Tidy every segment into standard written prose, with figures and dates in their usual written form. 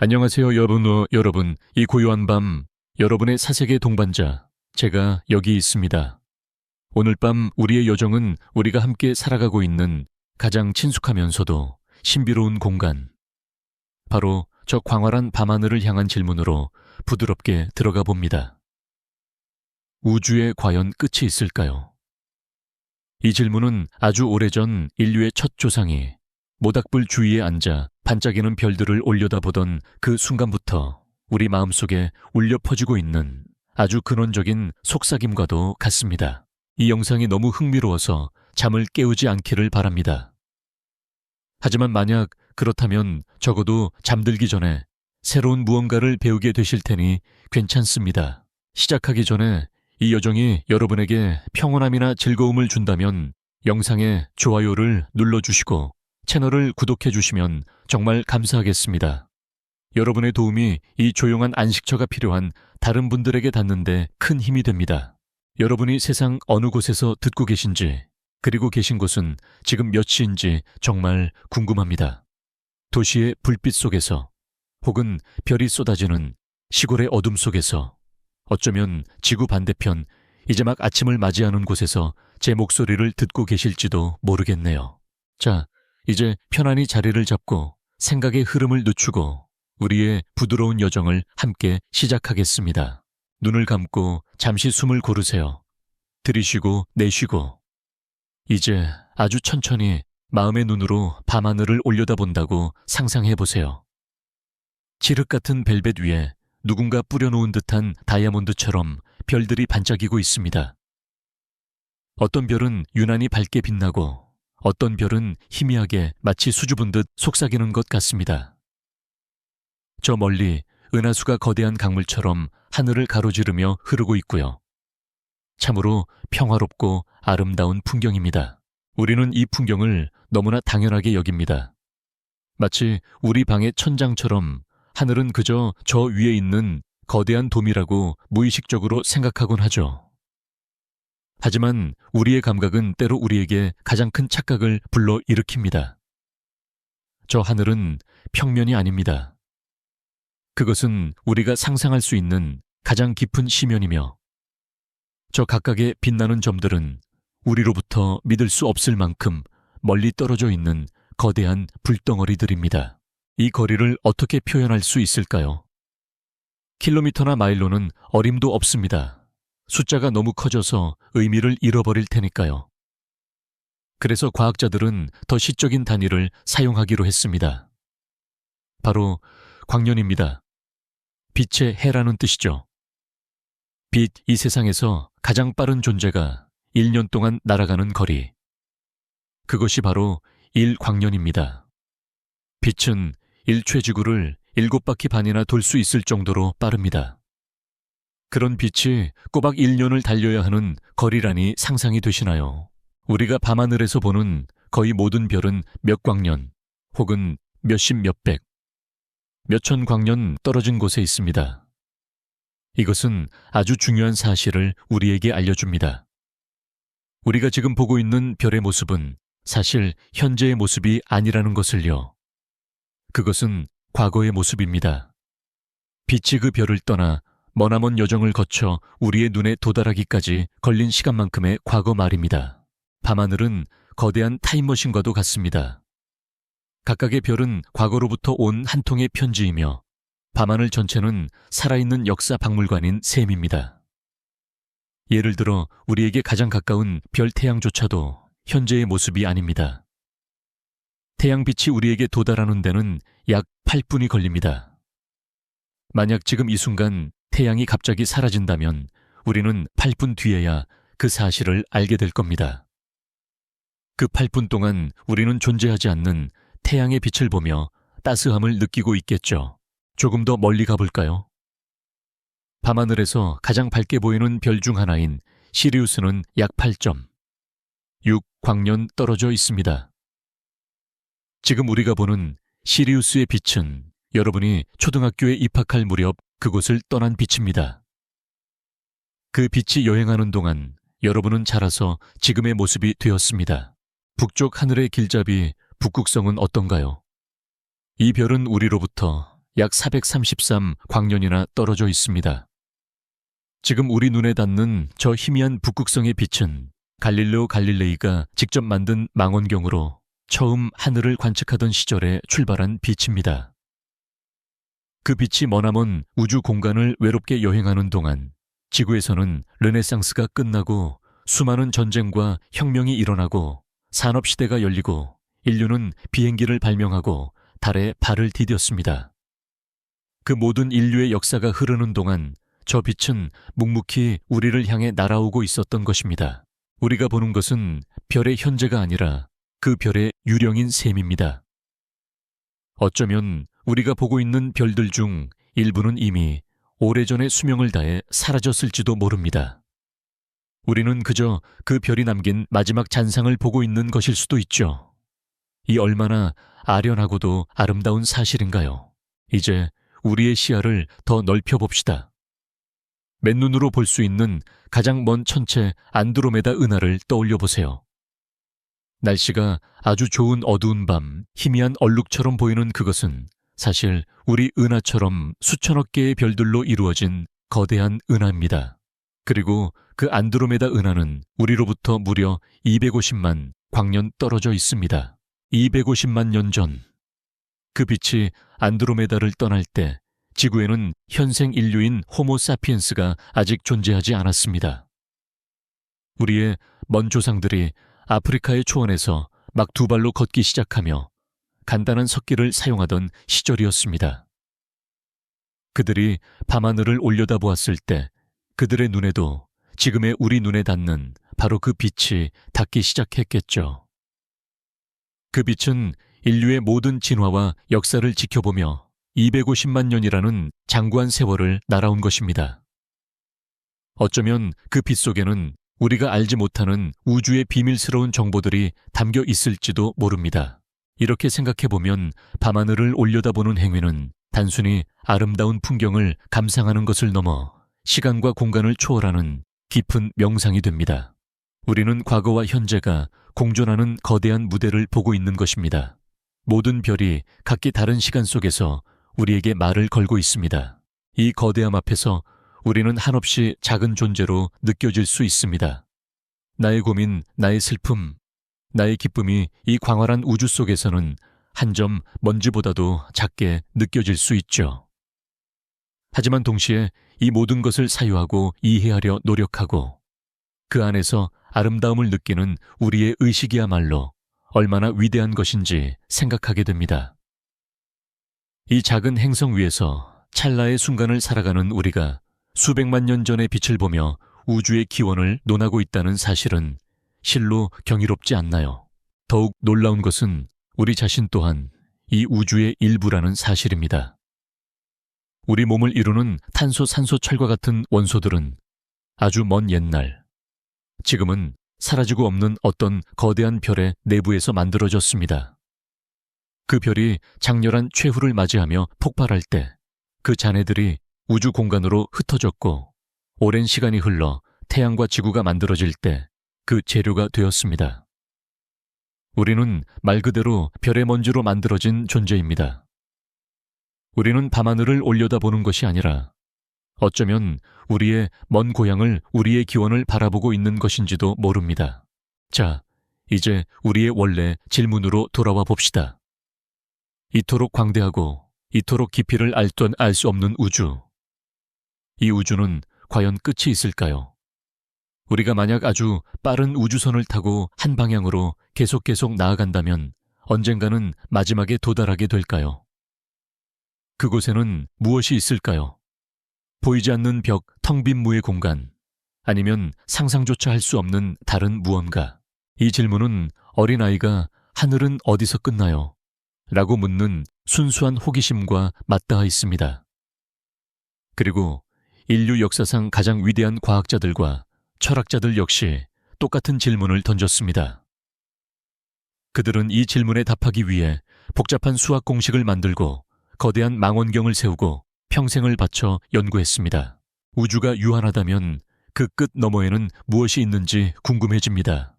안녕하세요, 여러분. 이 고요한 밤, 여러분의 사색의 동반자, 제가 여기 있습니다. 오늘 밤 우리의 여정은 우리가 함께 살아가고 있는 가장 친숙하면서도 신비로운 공간. 바로 저 광활한 밤하늘을 향한 질문으로 부드럽게 들어가 봅니다. 우주에 과연 끝이 있을까요? 이 질문은 아주 오래전 인류의 첫 조상이 모닥불 주위에 앉아 반짝이는 별들을 올려다보던 그 순간부터 우리 마음속에 울려 퍼지고 있는 아주 근원적인 속삭임과도 같습니다. 이 영상이 너무 흥미로워서 잠을 깨우지 않기를 바랍니다. 하지만 만약 그렇다면 적어도 잠들기 전에 새로운 무언가를 배우게 되실 테니 괜찮습니다. 시작하기 전에 이 여정이 여러분에게 평온함이나 즐거움을 준다면 영상에 좋아요를 눌러주시고 채널을 구독해 주시면 정말 감사하겠습니다. 여러분의 도움이 이 조용한 안식처가 필요한 다른 분들에게 닿는데 큰 힘이 됩니다. 여러분이 세상 어느 곳에서 듣고 계신지, 그리고 계신 곳은 지금 몇 시인지 정말 궁금합니다. 도시의 불빛 속에서, 혹은 별이 쏟아지는 시골의 어둠 속에서, 어쩌면 지구 반대편, 이제 막 아침을 맞이하는 곳에서 제 목소리를 듣고 계실지도 모르겠네요. 자, 이제 편안히 자리를 잡고 생각의 흐름을 늦추고 우리의 부드러운 여정을 함께 시작하겠습니다. 눈을 감고 잠시 숨을 고르세요. 들이쉬고 내쉬고. 이제 아주 천천히 마음의 눈으로 밤하늘을 올려다본다고 상상해보세요. 칠흑 같은 벨벳 위에 누군가 뿌려놓은 듯한 다이아몬드처럼 별들이 반짝이고 있습니다. 어떤 별은 유난히 밝게 빛나고 어떤 별은 희미하게 마치 수줍은 듯 속삭이는 것 같습니다. 저 멀리 은하수가 거대한 강물처럼 하늘을 가로지르며 흐르고 있고요. 참으로 평화롭고 아름다운 풍경입니다. 우리는 이 풍경을 너무나 당연하게 여깁니다. 마치 우리 방의 천장처럼 하늘은 그저 저 위에 있는 거대한 돔이라고 무의식적으로 생각하곤 하죠. 하지만 우리의 감각은 때로 우리에게 가장 큰 착각을 불러일으킵니다. 저 하늘은 평면이 아닙니다. 그것은 우리가 상상할 수 있는 가장 깊은 심연이며 저 각각의 빛나는 점들은 우리로부터 믿을 수 없을 만큼 멀리 떨어져 있는 거대한 불덩어리들입니다. 이 거리를 어떻게 표현할 수 있을까요? 킬로미터나 마일로는 어림도 없습니다. 숫자가 너무 커져서 의미를 잃어버릴 테니까요. 그래서 과학자들은 더 시적인 단위를 사용하기로 했습니다. 바로 광년입니다. 빛의 해라는 뜻이죠. 빛 이 세상에서 가장 빠른 존재가 1년 동안 날아가는 거리. 그것이 바로 1광년입니다. 빛은 1최지구를 7바퀴 반이나 돌 수 있을 정도로 빠릅니다. 그런 빛이 꼬박 1년을 달려야 하는 거리라니 상상이 되시나요? 우리가 밤하늘에서 보는 거의 모든 별은 몇 광년, 혹은 몇십 몇백, 몇천 광년 떨어진 곳에 있습니다. 이것은 아주 중요한 사실을 우리에게 알려줍니다. 우리가 지금 보고 있는 별의 모습은 사실 현재의 모습이 아니라는 것을요. 그것은 과거의 모습입니다. 빛이 그 별을 떠나 머나먼 여정을 거쳐 우리의 눈에 도달하기까지 걸린 시간만큼의 과거 말입니다. 밤하늘은 거대한 타임머신과도 같습니다. 각각의 별은 과거로부터 온 한 통의 편지이며 밤하늘 전체는 살아있는 역사 박물관인 셈입니다. 예를 들어 우리에게 가장 가까운 별 태양조차도 현재의 모습이 아닙니다. 태양빛이 우리에게 도달하는 데는 약 8분이 걸립니다. 만약 지금 이 순간 태양이 갑자기 사라진다면 우리는 8분 뒤에야 그 사실을 알게 될 겁니다. 그 8분 동안 우리는 존재하지 않는 태양의 빛을 보며 따스함을 느끼고 있겠죠. 조금 더 멀리 가볼까요? 밤하늘에서 가장 밝게 보이는 별 중 하나인 시리우스는 약 8.6광년 떨어져 있습니다. 지금 우리가 보는 시리우스의 빛은 여러분이 초등학교에 입학할 무렵 그곳을 떠난 빛입니다. 그 빛이 여행하는 동안 여러분은 자라서 지금의 모습이 되었습니다. 북쪽 하늘의 길잡이 북극성은 어떤가요? 이 별은 우리로부터 약 433 광년이나 떨어져 있습니다. 지금 우리 눈에 닿는 저 희미한 북극성의 빛은 갈릴레오 갈릴레이가 직접 만든 망원경으로 처음 하늘을 관측하던 시절에 출발한 빛입니다. 그 빛이 머나먼 우주 공간을 외롭게 여행하는 동안 지구에서는 르네상스가 끝나고 수많은 전쟁과 혁명이 일어나고 산업시대가 열리고 인류는 비행기를 발명하고 달에 발을 디뎠습니다. 그 모든 인류의 역사가 흐르는 동안 저 빛은 묵묵히 우리를 향해 날아오고 있었던 것입니다. 우리가 보는 것은 별의 현재가 아니라 그 별의 유령인 셈입니다. 어쩌면 우리가 보고 있는 별들 중 일부는 이미 오래전에 수명을 다해 사라졌을지도 모릅니다. 우리는 그저 그 별이 남긴 마지막 잔상을 보고 있는 것일 수도 있죠. 이 얼마나 아련하고도 아름다운 사실인가요? 이제 우리의 시야를 더 넓혀봅시다. 맨눈으로 볼 수 있는 가장 먼 천체 안드로메다 은하를 떠올려 보세요. 날씨가 아주 좋은 어두운 밤, 희미한 얼룩처럼 보이는 그것은 사실 우리 은하처럼 수천억 개의 별들로 이루어진 거대한 은하입니다. 그리고 그 안드로메다 은하는 우리로부터 무려 250만 광년 떨어져 있습니다. 250만 년 전, 그 빛이 안드로메다를 떠날 때 지구에는 현생 인류인 호모 사피엔스가 아직 존재하지 않았습니다. 우리의 먼 조상들이 아프리카의 초원에서 막 두 발로 걷기 시작하며 간단한 석기를 사용하던 시절이었습니다. 그들이 밤하늘을 올려다보았을 때 그들의 눈에도 지금의 우리 눈에 닿는 바로 그 빛이 닿기 시작했겠죠. 그 빛은 인류의 모든 진화와 역사를 지켜보며 250만 년이라는 장구한 세월을 날아온 것입니다. 어쩌면 그 빛 속에는 우리가 알지 못하는 우주의 비밀스러운 정보들이 담겨 있을지도 모릅니다. 이렇게 생각해보면 밤하늘을 올려다보는 행위는 단순히 아름다운 풍경을 감상하는 것을 넘어 시간과 공간을 초월하는 깊은 명상이 됩니다. 우리는 과거와 현재가 공존하는 거대한 무대를 보고 있는 것입니다. 모든 별이 각기 다른 시간 속에서 우리에게 말을 걸고 있습니다. 이 거대함 앞에서 우리는 한없이 작은 존재로 느껴질 수 있습니다. 나의 고민, 나의 슬픔, 나의 기쁨이 이 광활한 우주 속에서는 한 점 먼지보다도 작게 느껴질 수 있죠. 하지만 동시에 이 모든 것을 사유하고 이해하려 노력하고 그 안에서 아름다움을 느끼는 우리의 의식이야말로 얼마나 위대한 것인지 생각하게 됩니다. 이 작은 행성 위에서 찰나의 순간을 살아가는 우리가 수백만 년 전의 빛을 보며 우주의 기원을 논하고 있다는 사실은 실로 경이롭지 않나요? 더욱 놀라운 것은 우리 자신 또한 이 우주의 일부라는 사실입니다. 우리 몸을 이루는 탄소, 산소, 철과 같은 원소들은 아주 먼 옛날, 지금은 사라지고 없는 어떤 거대한 별의 내부에서 만들어졌습니다. 그 별이 장렬한 최후를 맞이하며 폭발할 때 그 잔해들이 우주 공간으로 흩어졌고 오랜 시간이 흘러 태양과 지구가 만들어질 때 그 재료가 되었습니다. 우리는 말 그대로 별의 먼지로 만들어진 존재입니다. 우리는 밤하늘을 올려다보는 것이 아니라 어쩌면 우리의 먼 고향을, 우리의 기원을 바라보고 있는 것인지도 모릅니다. 자, 이제 우리의 원래 질문으로 돌아와 봅시다. 이토록 광대하고 이토록 깊이를 알 수 없는 우주. 이 우주는 과연 끝이 있을까요? 우리가 만약 아주 빠른 우주선을 타고 한 방향으로 계속 나아간다면 언젠가는 마지막에 도달하게 될까요? 그곳에는 무엇이 있을까요? 보이지 않는 벽, 텅 빈 무의 공간, 아니면 상상조차 할 수 없는 다른 무언가. 이 질문은 어린아이가 하늘은 어디서 끝나요? 라고 묻는 순수한 호기심과 맞닿아 있습니다. 그리고 인류 역사상 가장 위대한 과학자들과 철학자들 역시 똑같은 질문을 던졌습니다. 그들은 이 질문에 답하기 위해 복잡한 수학 공식을 만들고 거대한 망원경을 세우고 평생을 바쳐 연구했습니다. 우주가 유한하다면 그 끝 너머에는 무엇이 있는지 궁금해집니다.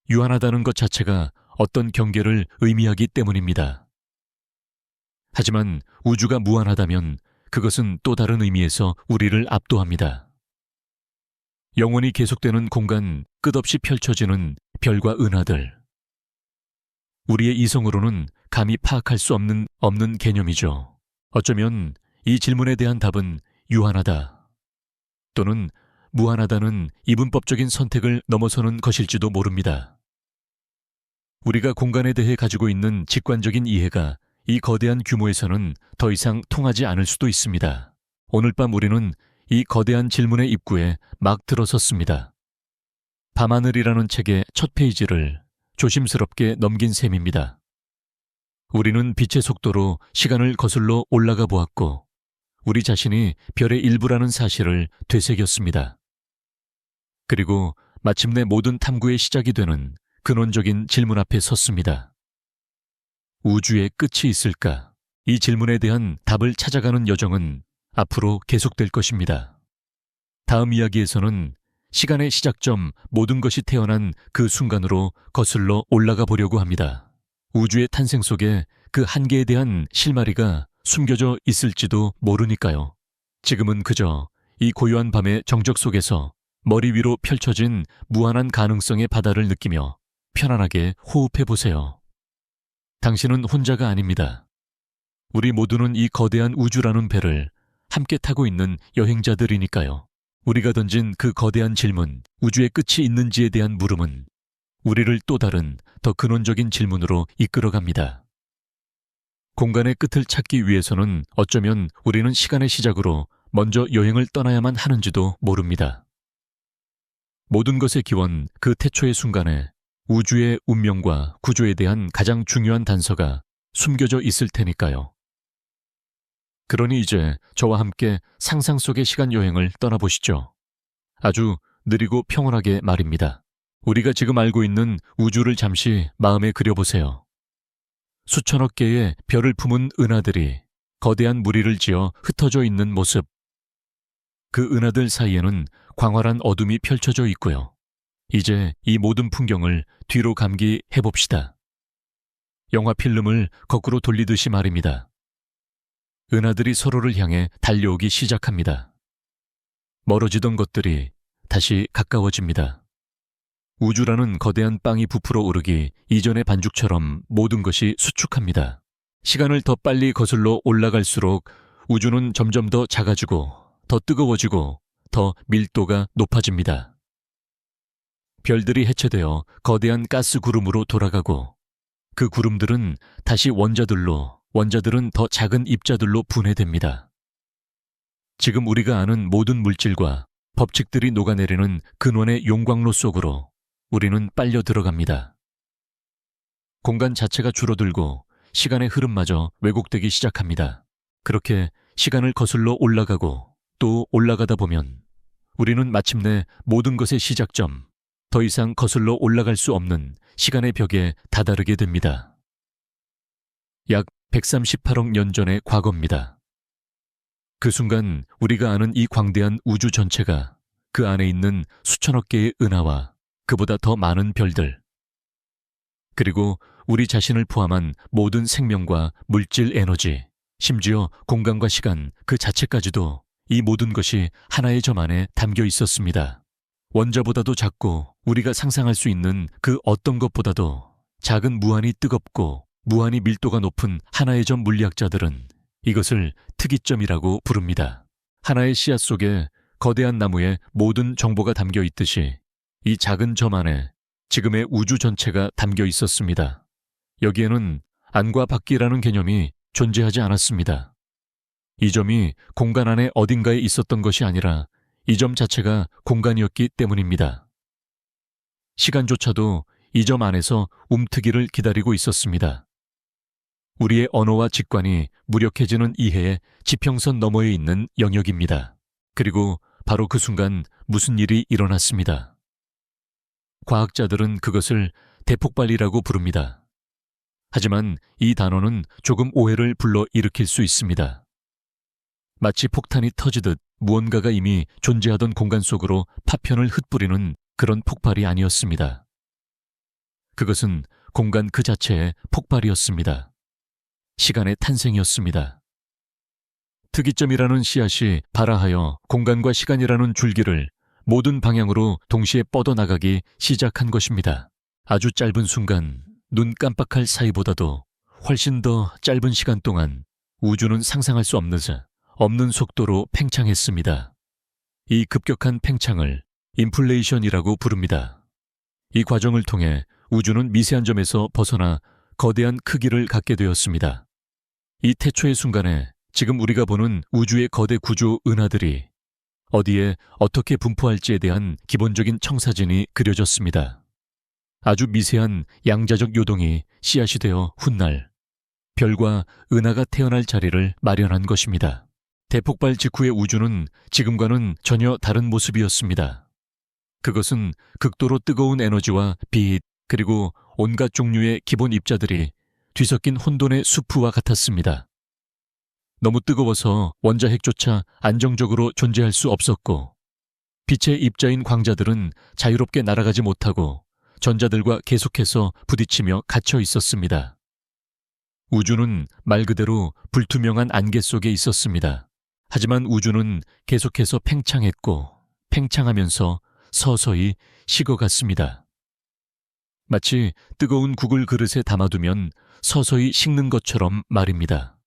유한하다는 것 자체가 어떤 경계를 의미하기 때문입니다. 하지만 우주가 무한하다면 그것은 또 다른 의미에서 우리를 압도합니다. 영원히 계속되는 공간, 끝없이 펼쳐지는 별과 은하들. 우리의 이성으로는 감히 파악할 수 없는 개념이죠. 어쩌면 이 질문에 대한 답은 유한하다 또는 무한하다는 이분법적인 선택을 넘어서는 것일지도 모릅니다. 우리가 공간에 대해 가지고 있는 직관적인 이해가 이 거대한 규모에서는 더 이상 통하지 않을 수도 있습니다. 오늘 밤 우리는 이 거대한 질문의 입구에 막 들어섰습니다. 밤하늘이라는 책의 첫 페이지를 조심스럽게 넘긴 셈입니다. 우리는 빛의 속도로 시간을 거슬러 올라가 보았고 우리 자신이 별의 일부라는 사실을 되새겼습니다. 그리고 마침내 모든 탐구의 시작이 되는 근원적인 질문 앞에 섰습니다. 우주의 끝이 있을까? 이 질문에 대한 답을 찾아가는 여정은 앞으로 계속될 것입니다. 다음 이야기에서는 시간의 시작점, 모든 것이 태어난 그 순간으로 거슬러 올라가 보려고 합니다. 우주의 탄생 속에 그 한계에 대한 실마리가 숨겨져 있을지도 모르니까요. 지금은 그저 이 고요한 밤의 정적 속에서 머리 위로 펼쳐진 무한한 가능성의 바다를 느끼며 편안하게 호흡해 보세요. 당신은 혼자가 아닙니다. 우리 모두는 이 거대한 우주라는 배를 함께 타고 있는 여행자들이니까요. 우리가 던진 그 거대한 질문, 우주의 끝이 있는지에 대한 물음은 우리를 또 다른 더 근원적인 질문으로 이끌어갑니다. 공간의 끝을 찾기 위해서는 어쩌면 우리는 시간의 시작으로 먼저 여행을 떠나야만 하는지도 모릅니다. 모든 것의 기원, 그 태초의 순간에 우주의 운명과 구조에 대한 가장 중요한 단서가 숨겨져 있을 테니까요. 그러니 이제 저와 함께 상상 속의 시간 여행을 떠나보시죠. 아주 느리고 평온하게 말입니다. 우리가 지금 알고 있는 우주를 잠시 마음에 그려보세요. 수천억 개의 별을 품은 은하들이 거대한 무리를 지어 흩어져 있는 모습. 그 은하들 사이에는 광활한 어둠이 펼쳐져 있고요. 이제 이 모든 풍경을 뒤로 감기해봅시다. 영화 필름을 거꾸로 돌리듯이 말입니다. 은하들이 서로를 향해 달려오기 시작합니다. 멀어지던 것들이 다시 가까워집니다. 우주라는 거대한 빵이 부풀어 오르기 이전의 반죽처럼 모든 것이 수축합니다. 시간을 더 빨리 거슬러 올라갈수록 우주는 점점 더 작아지고 더 뜨거워지고 더 밀도가 높아집니다. 별들이 해체되어 거대한 가스 구름으로 돌아가고 그 구름들은 다시 원자들은 더 작은 입자들로 분해됩니다. 지금 우리가 아는 모든 물질과 법칙들이 녹아내리는 근원의 용광로 속으로 우리는 빨려 들어갑니다. 공간 자체가 줄어들고 시간의 흐름마저 왜곡되기 시작합니다. 그렇게 시간을 거슬러 올라가고 또 올라가다 보면 우리는 마침내 모든 것의 시작점, 더 이상 거슬러 올라갈 수 없는 시간의 벽에 다다르게 됩니다. 약 138억 년 전의 과거입니다. 그 순간 우리가 아는 이 광대한 우주 전체가 그 안에 있는 수천억 개의 은하와 그보다 더 많은 별들, 그리고 우리 자신을 포함한 모든 생명과 물질 에너지, 심지어 공간과 시간 그 자체까지도 이 모든 것이 하나의 점 안에 담겨 있었습니다. 원자보다도 작고 우리가 상상할 수 있는 그 어떤 것보다도 작은 무한히 뜨겁고 무한히 밀도가 높은 하나의 점 물리학자들은 이것을 특이점이라고 부릅니다. 하나의 씨앗 속에 거대한 나무에 모든 정보가 담겨 있듯이 이 작은 점 안에 지금의 우주 전체가 담겨 있었습니다. 여기에는 안과 밖이라는 개념이 존재하지 않았습니다. 이 점이 공간 안에 어딘가에 있었던 것이 아니라 이 점 자체가 공간이었기 때문입니다. 시간조차도 이 점 안에서 움트기를 기다리고 있었습니다. 우리의 언어와 직관이 무력해지는 이해의 지평선 너머에 있는 영역입니다. 그리고 바로 그 순간 무슨 일이 일어났습니다. 과학자들은 그것을 대폭발이라고 부릅니다. 하지만 이 단어는 조금 오해를 불러일으킬 수 있습니다. 마치 폭탄이 터지듯 무언가가 이미 존재하던 공간 속으로 파편을 흩뿌리는 그런 폭발이 아니었습니다. 그것은 공간 그 자체의 폭발이었습니다. 시간의 탄생이었습니다. 특이점이라는 씨앗이 발아하여 공간과 시간이라는 줄기를 모든 방향으로 동시에 뻗어나가기 시작한 것입니다. 아주 짧은 순간, 눈 깜빡할 사이보다도 훨씬 더 짧은 시간 동안 우주는 상상할 수 없는 속도로 팽창했습니다. 이 급격한 팽창을 인플레이션이라고 부릅니다. 이 과정을 통해 우주는 미세한 점에서 벗어나 거대한 크기를 갖게 되었습니다. 이 태초의 순간에 지금 우리가 보는 우주의 거대 구조 은하들이 어디에 어떻게 분포할지에 대한 기본적인 청사진이 그려졌습니다. 아주 미세한 양자적 요동이 씨앗이 되어 훗날 별과 은하가 태어날 자리를 마련한 것입니다. 대폭발 직후의 우주는 지금과는 전혀 다른 모습이었습니다. 그것은 극도로 뜨거운 에너지와 빛, 그리고 온갖 종류의 기본 입자들이 뒤섞인 혼돈의 수프와 같았습니다. 너무 뜨거워서 원자핵조차 안정적으로 존재할 수 없었고, 빛의 입자인 광자들은 자유롭게 날아가지 못하고 전자들과 계속해서 부딪히며 갇혀 있었습니다. 우주는 말 그대로 불투명한 안개 속에 있었습니다. 하지만 우주는 계속해서 팽창했고 팽창하면서 서서히 식어갔습니다. 마치 뜨거운 국을 그릇에 담아두면 서서히 식는 것처럼 말입니다.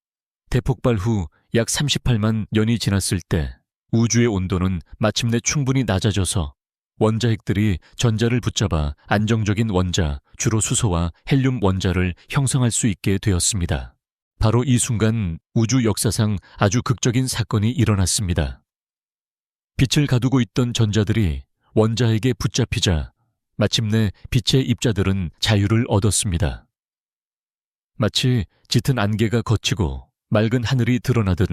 대폭발 후 약 38만 년이 지났을 때 우주의 온도는 마침내 충분히 낮아져서 원자핵들이 전자를 붙잡아 안정적인 원자, 주로 수소와 헬륨 원자를 형성할 수 있게 되었습니다. 바로 이 순간 우주 역사상 아주 극적인 사건이 일어났습니다. 빛을 가두고 있던 전자들이 원자핵에 붙잡히자 마침내 빛의 입자들은 자유를 얻었습니다. 마치 짙은 안개가 걷히고 맑은 하늘이 드러나듯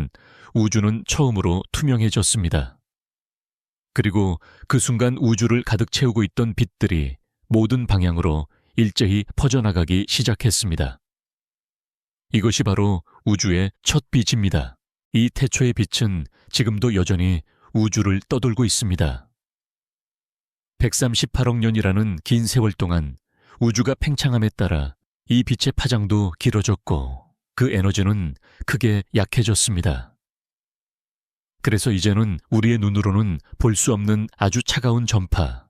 우주는 처음으로 투명해졌습니다. 그리고 그 순간 우주를 가득 채우고 있던 빛들이 모든 방향으로 일제히 퍼져나가기 시작했습니다. 이것이 바로 우주의 첫 빛입니다. 이 태초의 빛은 지금도 여전히 우주를 떠돌고 있습니다. 138억 년이라는 긴 세월 동안 우주가 팽창함에 따라 이 빛의 파장도 길어졌고 그 에너지는 크게 약해졌습니다. 그래서 이제는 우리의 눈으로는 볼 수 없는 아주 차가운 전파,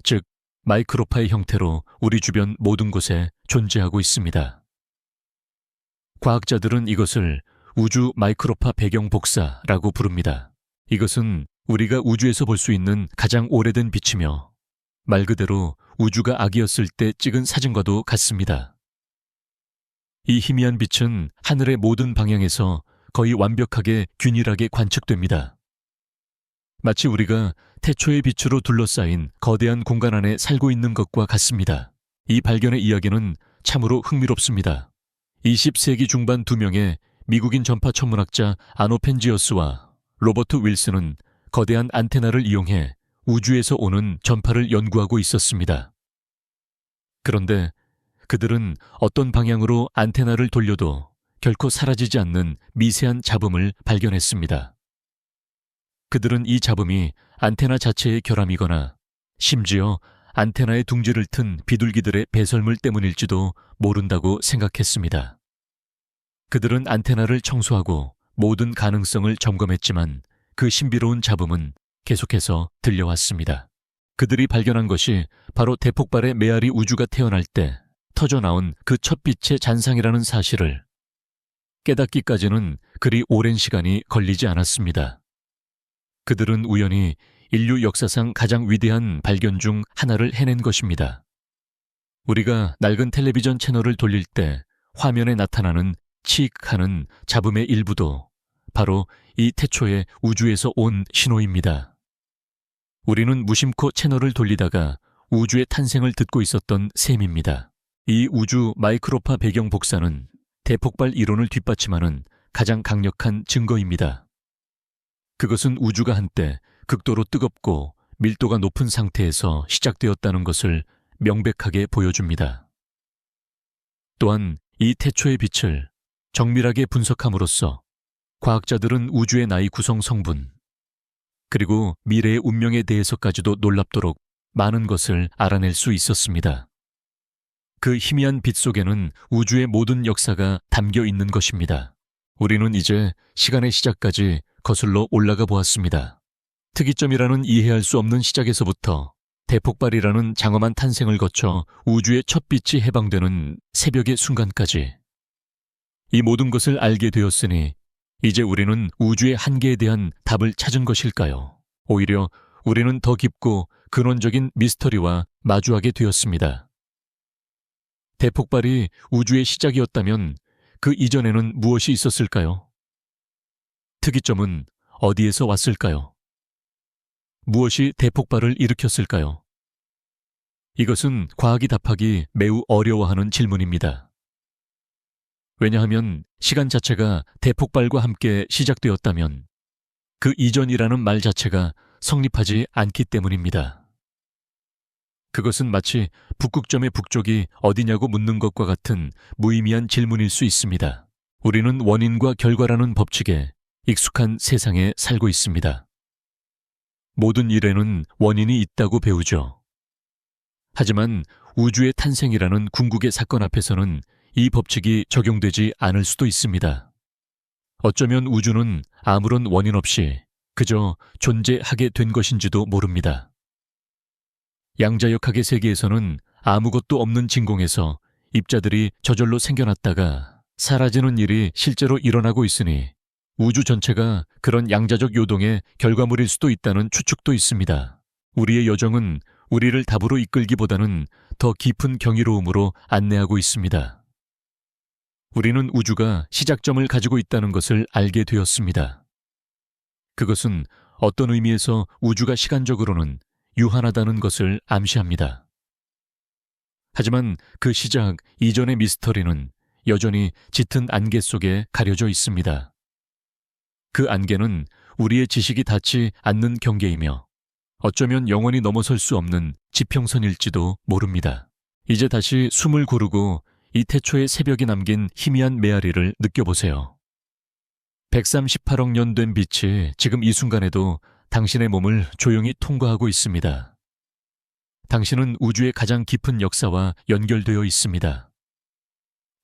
즉 마이크로파의 형태로 우리 주변 모든 곳에 존재하고 있습니다. 과학자들은 이것을 우주 마이크로파 배경 복사라고 부릅니다. 이것은 우리가 우주에서 볼 수 있는 가장 오래된 빛이며 말 그대로 우주가 아기였을 때 찍은 사진과도 같습니다. 이 희미한 빛은 하늘의 모든 방향에서 거의 완벽하게 균일하게 관측됩니다. 마치 우리가 태초의 빛으로 둘러싸인 거대한 공간 안에 살고 있는 것과 같습니다. 이 발견의 이야기는 참으로 흥미롭습니다. 20세기 중반 두 명의 미국인 전파 천문학자 아노펜지어스와 로버트 윌슨은 거대한 안테나를 이용해 우주에서 오는 전파를 연구하고 있었습니다. 그런데 그들은 어떤 방향으로 안테나를 돌려도 결코 사라지지 않는 미세한 잡음을 발견했습니다. 그들은 이 잡음이 안테나 자체의 결함이거나 심지어 안테나의 둥지를 튼 비둘기들의 배설물 때문일지도 모른다고 생각했습니다. 그들은 안테나를 청소하고 모든 가능성을 점검했지만 그 신비로운 잡음은 계속해서 들려왔습니다. 그들이 발견한 것이 바로 대폭발의 메아리 우주가 태어날 때 터져나온 그 첫 빛의 잔상이라는 사실을 깨닫기까지는 그리 오랜 시간이 걸리지 않았습니다. 그들은 우연히 인류 역사상 가장 위대한 발견 중 하나를 해낸 것입니다. 우리가 낡은 텔레비전 채널을 돌릴 때 화면에 나타나는 칙 하는 잡음의 일부도 바로 이 태초의 우주에서 온 신호입니다. 우리는 무심코 채널을 돌리다가 우주의 탄생을 듣고 있었던 셈입니다. 이 우주 마이크로파 배경 복사는 대폭발 이론을 뒷받침하는 가장 강력한 증거입니다. 그것은 우주가 한때 극도로 뜨겁고 밀도가 높은 상태에서 시작되었다는 것을 명백하게 보여줍니다. 또한 이 태초의 빛을 정밀하게 분석함으로써 과학자들은 우주의 나이 구성 성분, 그리고 미래의 운명에 대해서까지도 놀랍도록 많은 것을 알아낼 수 있었습니다. 그 희미한 빛 속에는 우주의 모든 역사가 담겨 있는 것입니다. 우리는 이제 시간의 시작까지 거슬러 올라가 보았습니다. 특이점이라는 이해할 수 없는 시작에서부터 대폭발이라는 장엄한 탄생을 거쳐 우주의 첫 빛이 해방되는 새벽의 순간까지. 이 모든 것을 알게 되었으니 이제 우리는 우주의 한계에 대한 답을 찾은 것일까요? 오히려 우리는 더 깊고 근원적인 미스터리와 마주하게 되었습니다. 대폭발이 우주의 시작이었다면 그 이전에는 무엇이 있었을까요? 특이점은 어디에서 왔을까요? 무엇이 대폭발을 일으켰을까요? 이것은 과학이 답하기 매우 어려워하는 질문입니다. 왜냐하면 시간 자체가 대폭발과 함께 시작되었다면 그 이전이라는 말 자체가 성립하지 않기 때문입니다. 그것은 마치 북극점의 북쪽이 어디냐고 묻는 것과 같은 무의미한 질문일 수 있습니다. 우리는 원인과 결과라는 법칙에 익숙한 세상에 살고 있습니다. 모든 일에는 원인이 있다고 배우죠. 하지만 우주의 탄생이라는 궁극의 사건 앞에서는 이 법칙이 적용되지 않을 수도 있습니다. 어쩌면 우주는 아무런 원인 없이 그저 존재하게 된 것인지도 모릅니다. 양자역학의 세계에서는 아무것도 없는 진공에서 입자들이 저절로 생겨났다가 사라지는 일이 실제로 일어나고 있으니 우주 전체가 그런 양자적 요동의 결과물일 수도 있다는 추측도 있습니다. 우리의 여정은 우리를 답으로 이끌기보다는 더 깊은 경이로움으로 안내하고 있습니다. 우리는 우주가 시작점을 가지고 있다는 것을 알게 되었습니다. 그것은 어떤 의미에서 우주가 시간적으로는 유한하다는 것을 암시합니다. 하지만 그 시작 이전의 미스터리는 여전히 짙은 안개 속에 가려져 있습니다. 그 안개는 우리의 지식이 닿지 않는 경계이며 어쩌면 영원히 넘어설 수 없는 지평선일지도 모릅니다. 이제 다시 숨을 고르고 이 태초의 새벽이 남긴 희미한 메아리를 느껴보세요. 138억 년 된 빛이 지금 이 순간에도 당신의 몸을 조용히 통과하고 있습니다. 당신은 우주의 가장 깊은 역사와 연결되어 있습니다.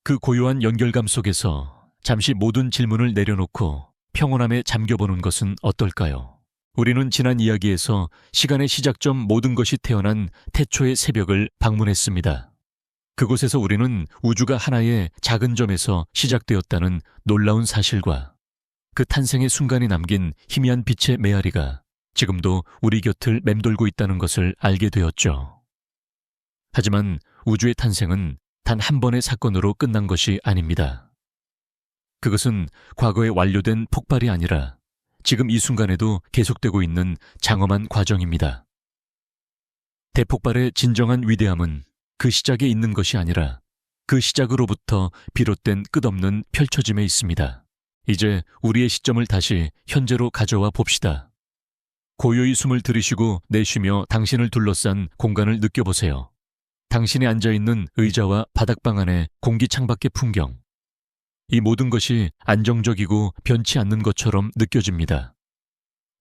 그 고요한 연결감 속에서 잠시 모든 질문을 내려놓고 평온함에 잠겨보는 것은 어떨까요? 우리는 지난 이야기에서 시간의 시작점 모든 것이 태어난 태초의 새벽을 방문했습니다. 그곳에서 우리는 우주가 하나의 작은 점에서 시작되었다는 놀라운 사실과 그 탄생의 순간이 남긴 희미한 빛의 메아리가 지금도 우리 곁을 맴돌고 있다는 것을 알게 되었죠. 하지만 우주의 탄생은 단 한 번의 사건으로 끝난 것이 아닙니다. 그것은 과거에 완료된 폭발이 아니라 지금 이 순간에도 계속되고 있는 장엄한 과정입니다. 대폭발의 진정한 위대함은 그 시작에 있는 것이 아니라 그 시작으로부터 비롯된 끝없는 펼쳐짐에 있습니다. 이제 우리의 시점을 다시 현재로 가져와 봅시다. 고요히 숨을 들이쉬고 내쉬며 당신을 둘러싼 공간을 느껴보세요. 당신이 앉아있는 의자와 바닥방 안의 공기창밖의 풍경. 이 모든 것이 안정적이고 변치 않는 것처럼 느껴집니다.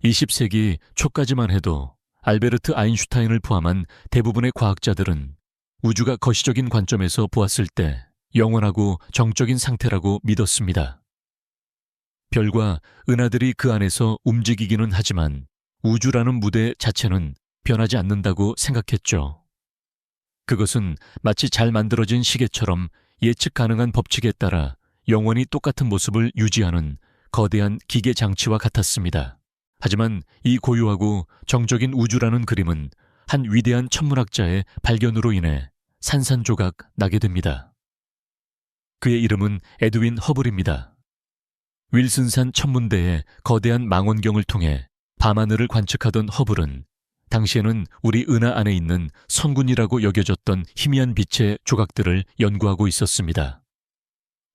20세기 초까지만 해도 알베르트 아인슈타인을 포함한 대부분의 과학자들은 우주가 거시적인 관점에서 보았을 때 영원하고 정적인 상태라고 믿었습니다. 별과 은하들이 그 안에서 움직이기는 하지만 우주라는 무대 자체는 변하지 않는다고 생각했죠. 그것은 마치 잘 만들어진 시계처럼 예측 가능한 법칙에 따라 영원히 똑같은 모습을 유지하는 거대한 기계 장치와 같았습니다. 하지만 이 고요하고 정적인 우주라는 그림은 한 위대한 천문학자의 발견으로 인해 산산조각 나게 됩니다. 그의 이름은 에드윈 허블입니다. 윌슨산 천문대의 거대한 망원경을 통해 밤하늘을 관측하던 허블은 당시에는 우리 은하 안에 있는 성군이라고 여겨졌던 희미한 빛의 조각들을 연구하고 있었습니다.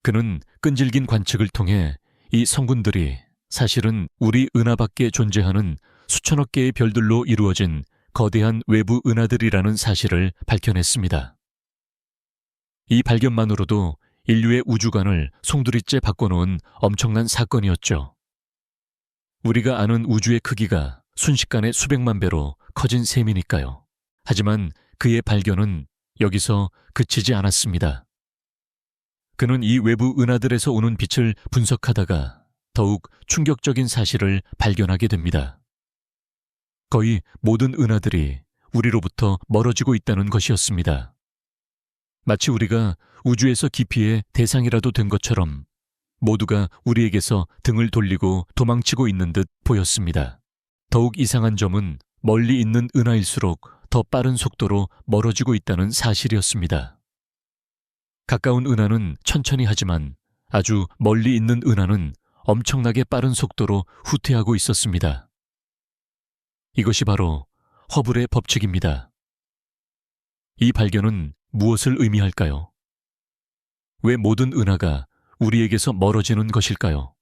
그는 끈질긴 관측을 통해 이 성군들이 사실은 우리 은하 밖에 존재하는 수천억 개의 별들로 이루어진 거대한 외부 은하들이라는 사실을 밝혀냈습니다. 이 발견만으로도 인류의 우주관을 송두리째 바꿔놓은 엄청난 사건이었죠. 우리가 아는 우주의 크기가 순식간에 수백만 배로 커진 셈이니까요. 하지만 그의 발견은 여기서 그치지 않았습니다. 그는 이 외부 은하들에서 오는 빛을 분석하다가 더욱 충격적인 사실을 발견하게 됩니다. 거의 모든 은하들이 우리로부터 멀어지고 있다는 것이었습니다. 마치 우리가 우주에서 기피의 대상이라도 된 것처럼 모두가 우리에게서 등을 돌리고 도망치고 있는 듯 보였습니다. 더욱 이상한 점은 멀리 있는 은하일수록 더 빠른 속도로 멀어지고 있다는 사실이었습니다. 가까운 은하는 천천히 하지만 아주 멀리 있는 은하는 엄청나게 빠른 속도로 후퇴하고 있었습니다. 이것이 바로 허블의 법칙입니다. 이 발견은 무엇을 의미할까요? 왜 모든 은하가 우리에게서 멀어지는 것일까요?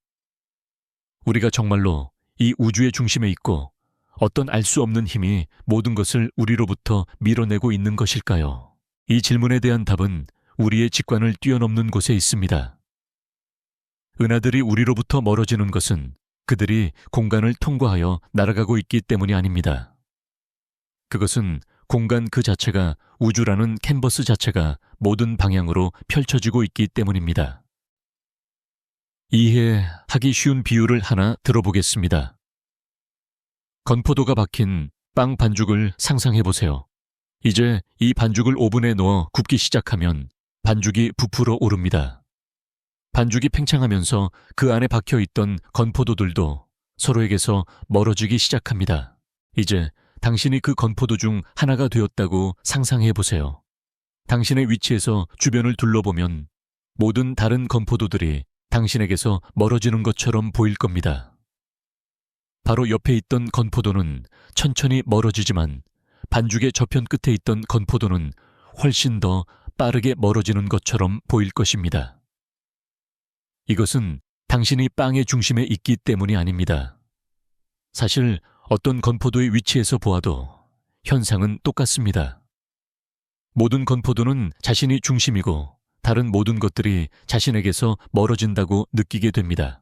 우리가 정말로 이 우주의 중심에 있고 어떤 알 수 없는 힘이 모든 것을 우리로부터 밀어내고 있는 것일까요? 이 질문에 대한 답은 우리의 직관을 뛰어넘는 곳에 있습니다. 은하들이 우리로부터 멀어지는 것은 그들이 공간을 통과하여 날아가고 있기 때문이 아닙니다. 그것은 공간 그 자체가 우주라는 캔버스 자체가 모든 방향으로 펼쳐지고 있기 때문입니다. 이해하기 쉬운 비유를 하나 들어보겠습니다. 건포도가 박힌 빵 반죽을 상상해보세요. 이제 이 반죽을 오븐에 넣어 굽기 시작하면 반죽이 부풀어 오릅니다. 반죽이 팽창하면서 그 안에 박혀있던 건포도들도 서로에게서 멀어지기 시작합니다. 이제 당신이 그 건포도 중 하나가 되었다고 상상해보세요. 당신의 위치에서 주변을 둘러보면 모든 다른 건포도들이 당신에게서 멀어지는 것처럼 보일 겁니다. 바로 옆에 있던 건포도는 천천히 멀어지지만 반죽의 저편 끝에 있던 건포도는 훨씬 더 빠르게 멀어지는 것처럼 보일 것입니다. 이것은 당신이 빵의 중심에 있기 때문이 아닙니다. 사실 어떤 건포도의 위치에서 보아도 현상은 똑같습니다. 모든 건포도는 자신이 중심이고 다른 모든 것들이 자신에게서 멀어진다고 느끼게 됩니다.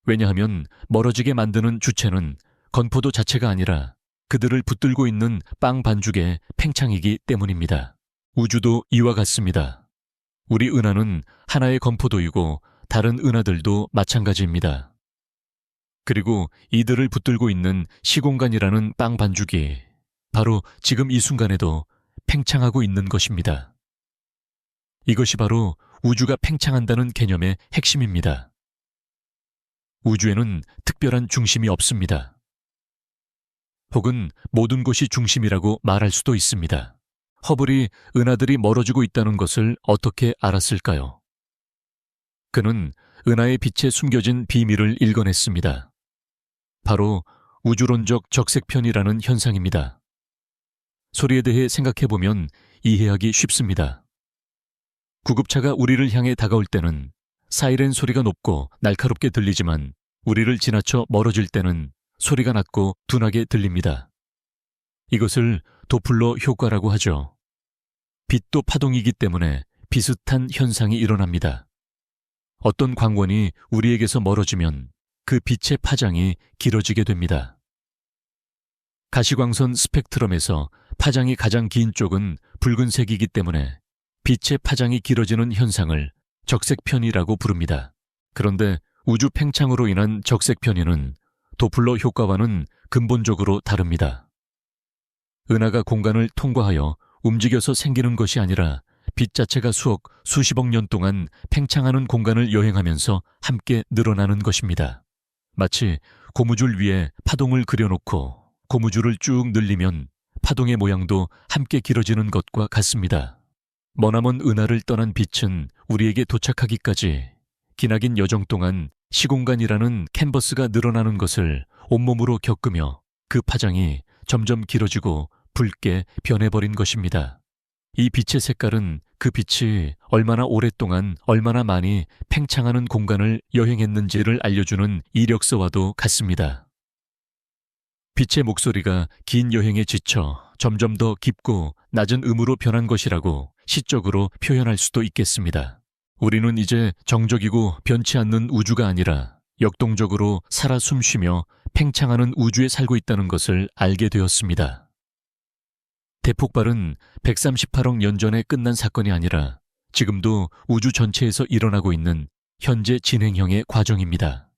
왜냐하면 멀어지게 만드는 주체는 건포도 자체가 아니라 그들을 붙들고 있는 빵 반죽의 팽창이기 때문입니다. 우주도 이와 같습니다. 우리 은하는 하나의 건포도이고 다른 은하들도 마찬가지입니다. 그리고 이들을 붙들고 있는 시공간이라는 빵 반죽이 바로 지금 이 순간에도 팽창하고 있는 것입니다. 이것이 바로 우주가 팽창한다는 개념의 핵심입니다. 우주에는 특별한 중심이 없습니다. 혹은 모든 것이 중심이라고 말할 수도 있습니다. 허블이 은하들이 멀어지고 있다는 것을 어떻게 알았을까요? 그는 은하의 빛에 숨겨진 비밀을 읽어냈습니다. 바로 우주론적 적색편이라는 현상입니다. 소리에 대해 생각해보면 이해하기 쉽습니다. 구급차가 우리를 향해 다가올 때는 사이렌 소리가 높고 날카롭게 들리지만 우리를 지나쳐 멀어질 때는 소리가 낮고 둔하게 들립니다. 이것을 도플러 효과라고 하죠. 빛도 파동이기 때문에 비슷한 현상이 일어납니다. 어떤 광원이 우리에게서 멀어지면 그 빛의 파장이 길어지게 됩니다. 가시광선 스펙트럼에서 파장이 가장 긴 쪽은 붉은색이기 때문에 빛의 파장이 길어지는 현상을 적색편이라고 부릅니다. 그런데 우주 팽창으로 인한 적색편이는 도플러 효과와는 근본적으로 다릅니다. 은하가 공간을 통과하여 움직여서 생기는 것이 아니라 빛 자체가 수십억 년 동안 팽창하는 공간을 여행하면서 함께 늘어나는 것입니다. 마치 고무줄 위에 파동을 그려놓고 고무줄을 쭉 늘리면 파동의 모양도 함께 길어지는 것과 같습니다. 머나먼 은하를 떠난 빛은 우리에게 도착하기까지 기나긴 여정 동안 시공간이라는 캔버스가 늘어나는 것을 온몸으로 겪으며 그 파장이 점점 길어지고 붉게 변해버린 것입니다. 이 빛의 색깔은 그 빛이 얼마나 오랫동안 얼마나 많이 팽창하는 공간을 여행했는지를 알려주는 이력서와도 같습니다. 빛의 목소리가 긴 여행에 지쳐 점점 더 깊고 낮은 음으로 변한 것이라고 시적으로 표현할 수도 있겠습니다. 우리는 이제 정적이고 변치 않는 우주가 아니라 역동적으로 살아 숨쉬며 팽창하는 우주에 살고 있다는 것을 알게 되었습니다. 대폭발은 138억 년 전에 끝난 사건이 아니라 지금도 우주 전체에서 일어나고 있는 현재 진행형의 과정입니다.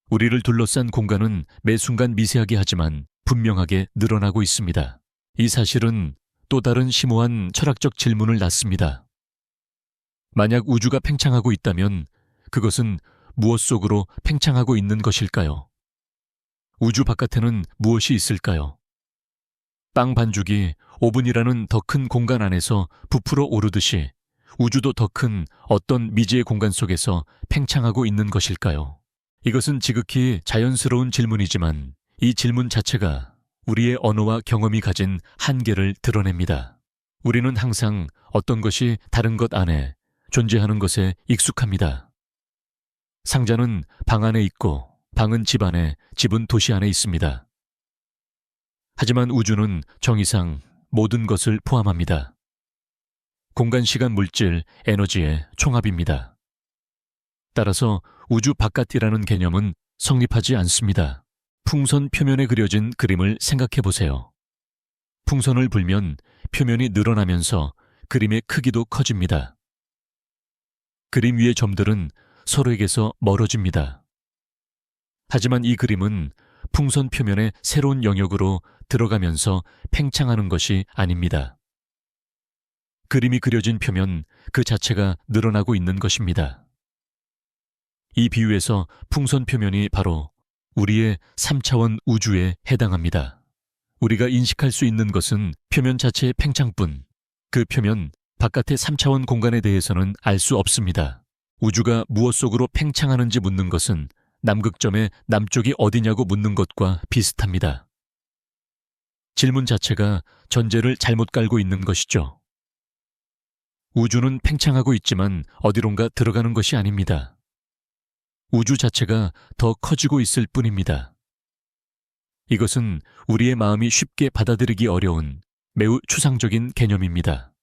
우리를 둘러싼 공간은 매 순간 미세하게 하지만 분명하게 늘어나고 있습니다. 이 사실은 또 다른 심오한 철학적 질문을 낳습니다. 만약 우주가 팽창하고 있다면 그것은 무엇 속으로 팽창하고 있는 것일까요? 우주 바깥에는 무엇이 있을까요? 빵 반죽이 오븐이라는 더 큰 공간 안에서 부풀어 오르듯이 우주도 더 큰 어떤 미지의 공간 속에서 팽창하고 있는 것일까요? 이것은 지극히 자연스러운 질문이지만 이 질문 자체가 우리의 언어와 경험이 가진 한계를 드러냅니다. 우리는 항상 어떤 것이 다른 것 안에 존재하는 것에 익숙합니다. 상자는 방 안에 있고 방은 집 안에, 집은 도시 안에 있습니다. 하지만 우주는 정의상 모든 것을 포함합니다. 공간, 시간, 물질, 에너지의 총합입니다. 따라서 우주 바깥이라는 개념은 성립하지 않습니다. 풍선 표면에 그려진 그림을 생각해 보세요. 풍선을 불면 표면이 늘어나면서 그림의 크기도 커집니다. 그림 위의 점들은 서로에게서 멀어집니다. 하지만 이 그림은 풍선 표면의 새로운 영역으로 들어가면서 팽창하는 것이 아닙니다. 그림이 그려진 표면 그 자체가 늘어나고 있는 것입니다. 이 비유에서 풍선 표면이 바로 우리의 3차원 우주에 해당합니다. 우리가 인식할 수 있는 것은 표면 자체의 팽창뿐, 그 표면 바깥의 3차원 공간에 대해서는 알 수 없습니다. 우주가 무엇 속으로 팽창하는지 묻는 것은 남극점의 남쪽이 어디냐고 묻는 것과 비슷합니다. 질문 자체가 전제를 잘못 깔고 있는 것이죠. 우주는 팽창하고 있지만 어디론가 들어가는 것이 아닙니다. 우주 자체가 더 커지고 있을 뿐입니다. 이것은 우리의 마음이 쉽게 받아들이기 어려운 매우 추상적인 개념입니다.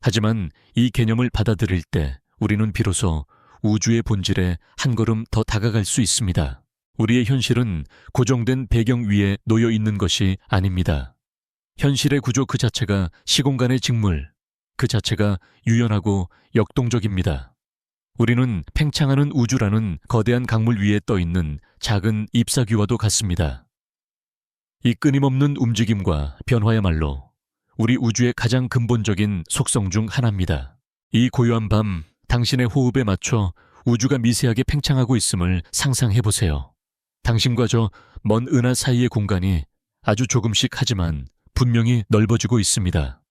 하지만 이 개념을 받아들일 때 우리는 비로소 우주의 본질에 한 걸음 더 다가갈 수 있습니다. 우리의 현실은 고정된 배경 위에 놓여 있는 것이 아닙니다. 현실의 구조 그 자체가 시공간의 직물, 그 자체가 유연하고 역동적입니다. 우리는 팽창하는 우주라는 거대한 강물 위에 떠 있는 작은 잎사귀와도 같습니다. 이 끊임없는 움직임과 변화야말로 우리 우주의 가장 근본적인 속성 중 하나입니다. 이 고요한 밤, 당신의 호흡에 맞춰 우주가 미세하게 팽창하고 있음을 상상해 보세요. 당신과 저 먼 은하 사이의 공간이 아주 조금씩 하지만 분명히 넓어지고 있습니다.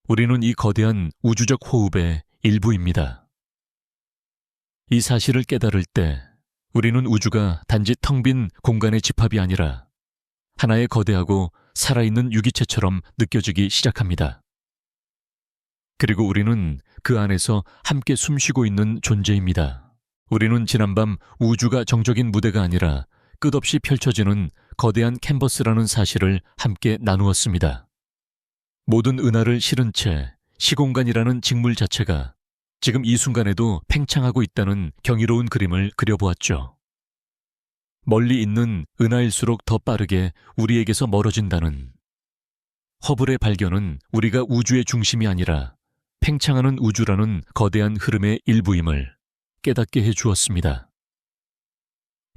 우리는 이 거대한 우주적 호흡의 일부입니다. 이 사실을 깨달을 때 우리는 우주가 단지 텅 빈 공간의 집합이 아니라 하나의 거대하고 살아있는 유기체처럼 느껴지기 시작합니다. 그리고 우리는 그 안에서 함께 숨쉬고 있는 존재입니다. 우리는 지난밤 우주가 정적인 무대가 아니라 끝없이 펼쳐지는 거대한 캔버스라는 사실을 함께 나누었습니다. 모든 은하를 실은 채 시공간이라는 직물 자체가 지금 이 순간에도 팽창하고 있다는 경이로운 그림을 그려보았죠. 멀리 있는 은하일수록 더 빠르게 우리에게서 멀어진다는 허블의 발견은 우리가 우주의 중심이 아니라 팽창하는 우주라는 거대한 흐름의 일부임을 깨닫게 해 주었습니다.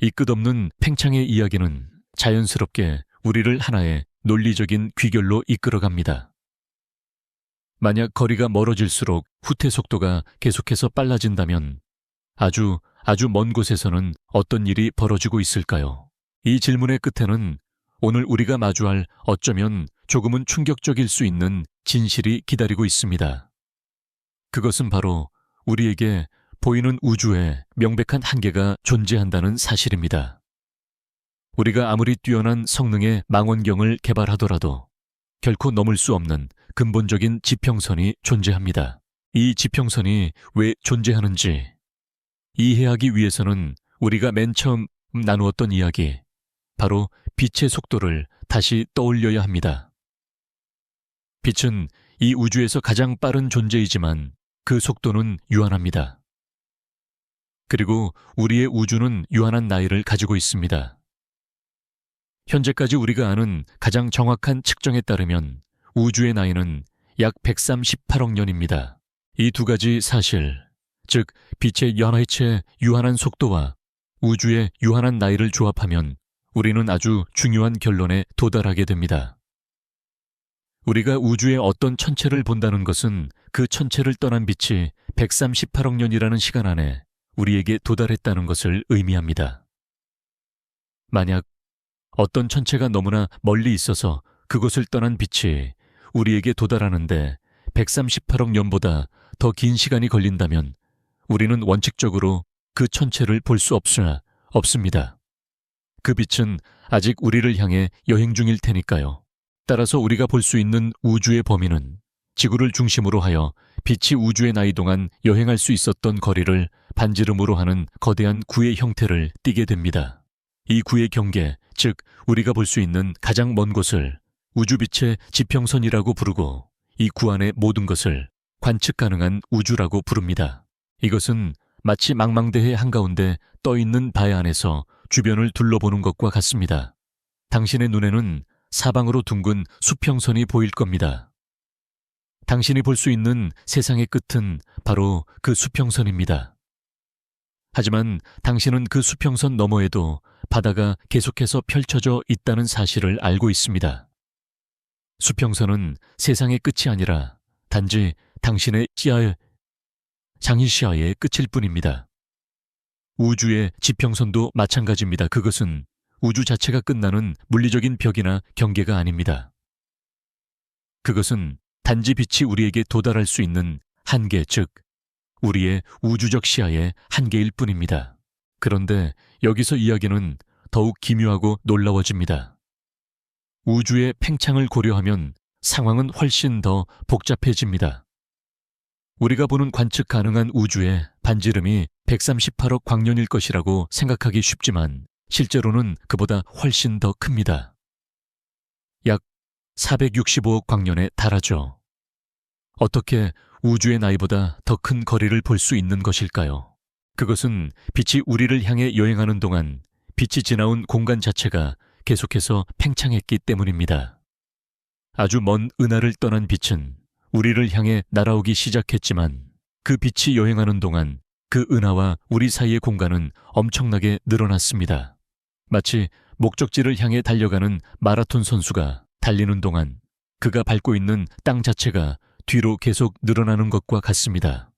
이 끝없는 팽창의 이야기는 자연스럽게 우리를 하나의 논리적인 귀결로 이끌어갑니다. 만약 거리가 멀어질수록 후퇴 속도가 계속해서 빨라진다면 아주 먼 곳에서는 어떤 일이 벌어지고 있을까요? 이 질문의 끝에는 오늘 우리가 마주할 어쩌면 조금은 충격적일 수 있는 진실이 기다리고 있습니다. 그것은 바로 우리에게 보이는 우주에 명백한 한계가 존재한다는 사실입니다. 우리가 아무리 뛰어난 성능의 망원경을 개발하더라도 결코 넘을 수 없는 근본적인 지평선이 존재합니다. 이 지평선이 왜 존재하는지 이해하기 위해서는 우리가 맨 처음 나누었던 이야기, 바로 빛의 속도를 다시 떠올려야 합니다. 빛은 이 우주에서 가장 빠른 존재이지만 그 속도는 유한합니다. 그리고 우리의 우주는 유한한 나이를 가지고 있습니다. 현재까지 우리가 아는 가장 정확한 측정에 따르면 우주의 나이는 약 138억 년입니다. 이 두 가지 사실, 즉 빛의 연화체 유한한 속도와 우주의 유한한 나이를 조합하면 우리는 아주 중요한 결론에 도달하게 됩니다. 우리가 우주의 어떤 천체를 본다는 것은 그 천체를 떠난 빛이 138억 년이라는 시간 안에 우리에게 도달했다는 것을 의미합니다. 만약 어떤 천체가 너무나 멀리 있어서 그곳을 떠난 빛이 우리에게 도달하는데 138억 년보다 더 긴 시간이 걸린다면 우리는 원칙적으로 그 천체를 볼 수 없습니다. 그 빛은 아직 우리를 향해 여행 중일 테니까요. 따라서 우리가 볼 수 있는 우주의 범위는 지구를 중심으로 하여 빛이 우주의 나이 동안 여행할 수 있었던 거리를 반지름으로 하는 거대한 구의 형태를 띠게 됩니다. 이 구의 경계, 즉 우리가 볼 수 있는 가장 먼 곳을 우주빛의 지평선이라고 부르고 이 구 안의 모든 것을 관측 가능한 우주라고 부릅니다. 이것은 마치 망망대해 한가운데 떠있는 바 안에서 주변을 둘러보는 것과 같습니다. 당신의 눈에는 사방으로 둥근 수평선이 보일 겁니다. 당신이 볼 수 있는 세상의 끝은 바로 그 수평선입니다. 하지만 당신은 그 수평선 너머에도 바다가 계속해서 펼쳐져 있다는 사실을 알고 있습니다. 수평선은 세상의 끝이 아니라 단지 당신의 장시야의 끝일 뿐입니다. 우주의 지평선도 마찬가지입니다. 그것은 우주 자체가 끝나는 물리적인 벽이나 경계가 아닙니다. 그것은 단지 빛이 우리에게 도달할 수 있는 한계, 즉 우리의 우주적 시야의 한계일 뿐입니다. 그런데 여기서 이야기는 더욱 기묘하고 놀라워집니다. 우주의 팽창을 고려하면 상황은 훨씬 더 복잡해집니다. 우리가 보는 관측 가능한 우주의 반지름이 138억 광년일 것이라고 생각하기 쉽지만 실제로는 그보다 훨씬 더 큽니다. 약 465억 광년에 달하죠. 어떻게 우주의 나이보다 더 큰 거리를 볼 수 있는 것일까요? 그것은 빛이 우리를 향해 여행하는 동안 빛이 지나온 공간 자체가 계속해서 팽창했기 때문입니다. 아주 먼 은하를 떠난 빛은 우리를 향해 날아오기 시작했지만 그 빛이 여행하는 동안 그 은하와 우리 사이의 공간은 엄청나게 늘어났습니다. 마치 목적지를 향해 달려가는 마라톤 선수가 달리는 동안 그가 밟고 있는 땅 자체가 뒤로 계속 늘어나는 것과 같습니다.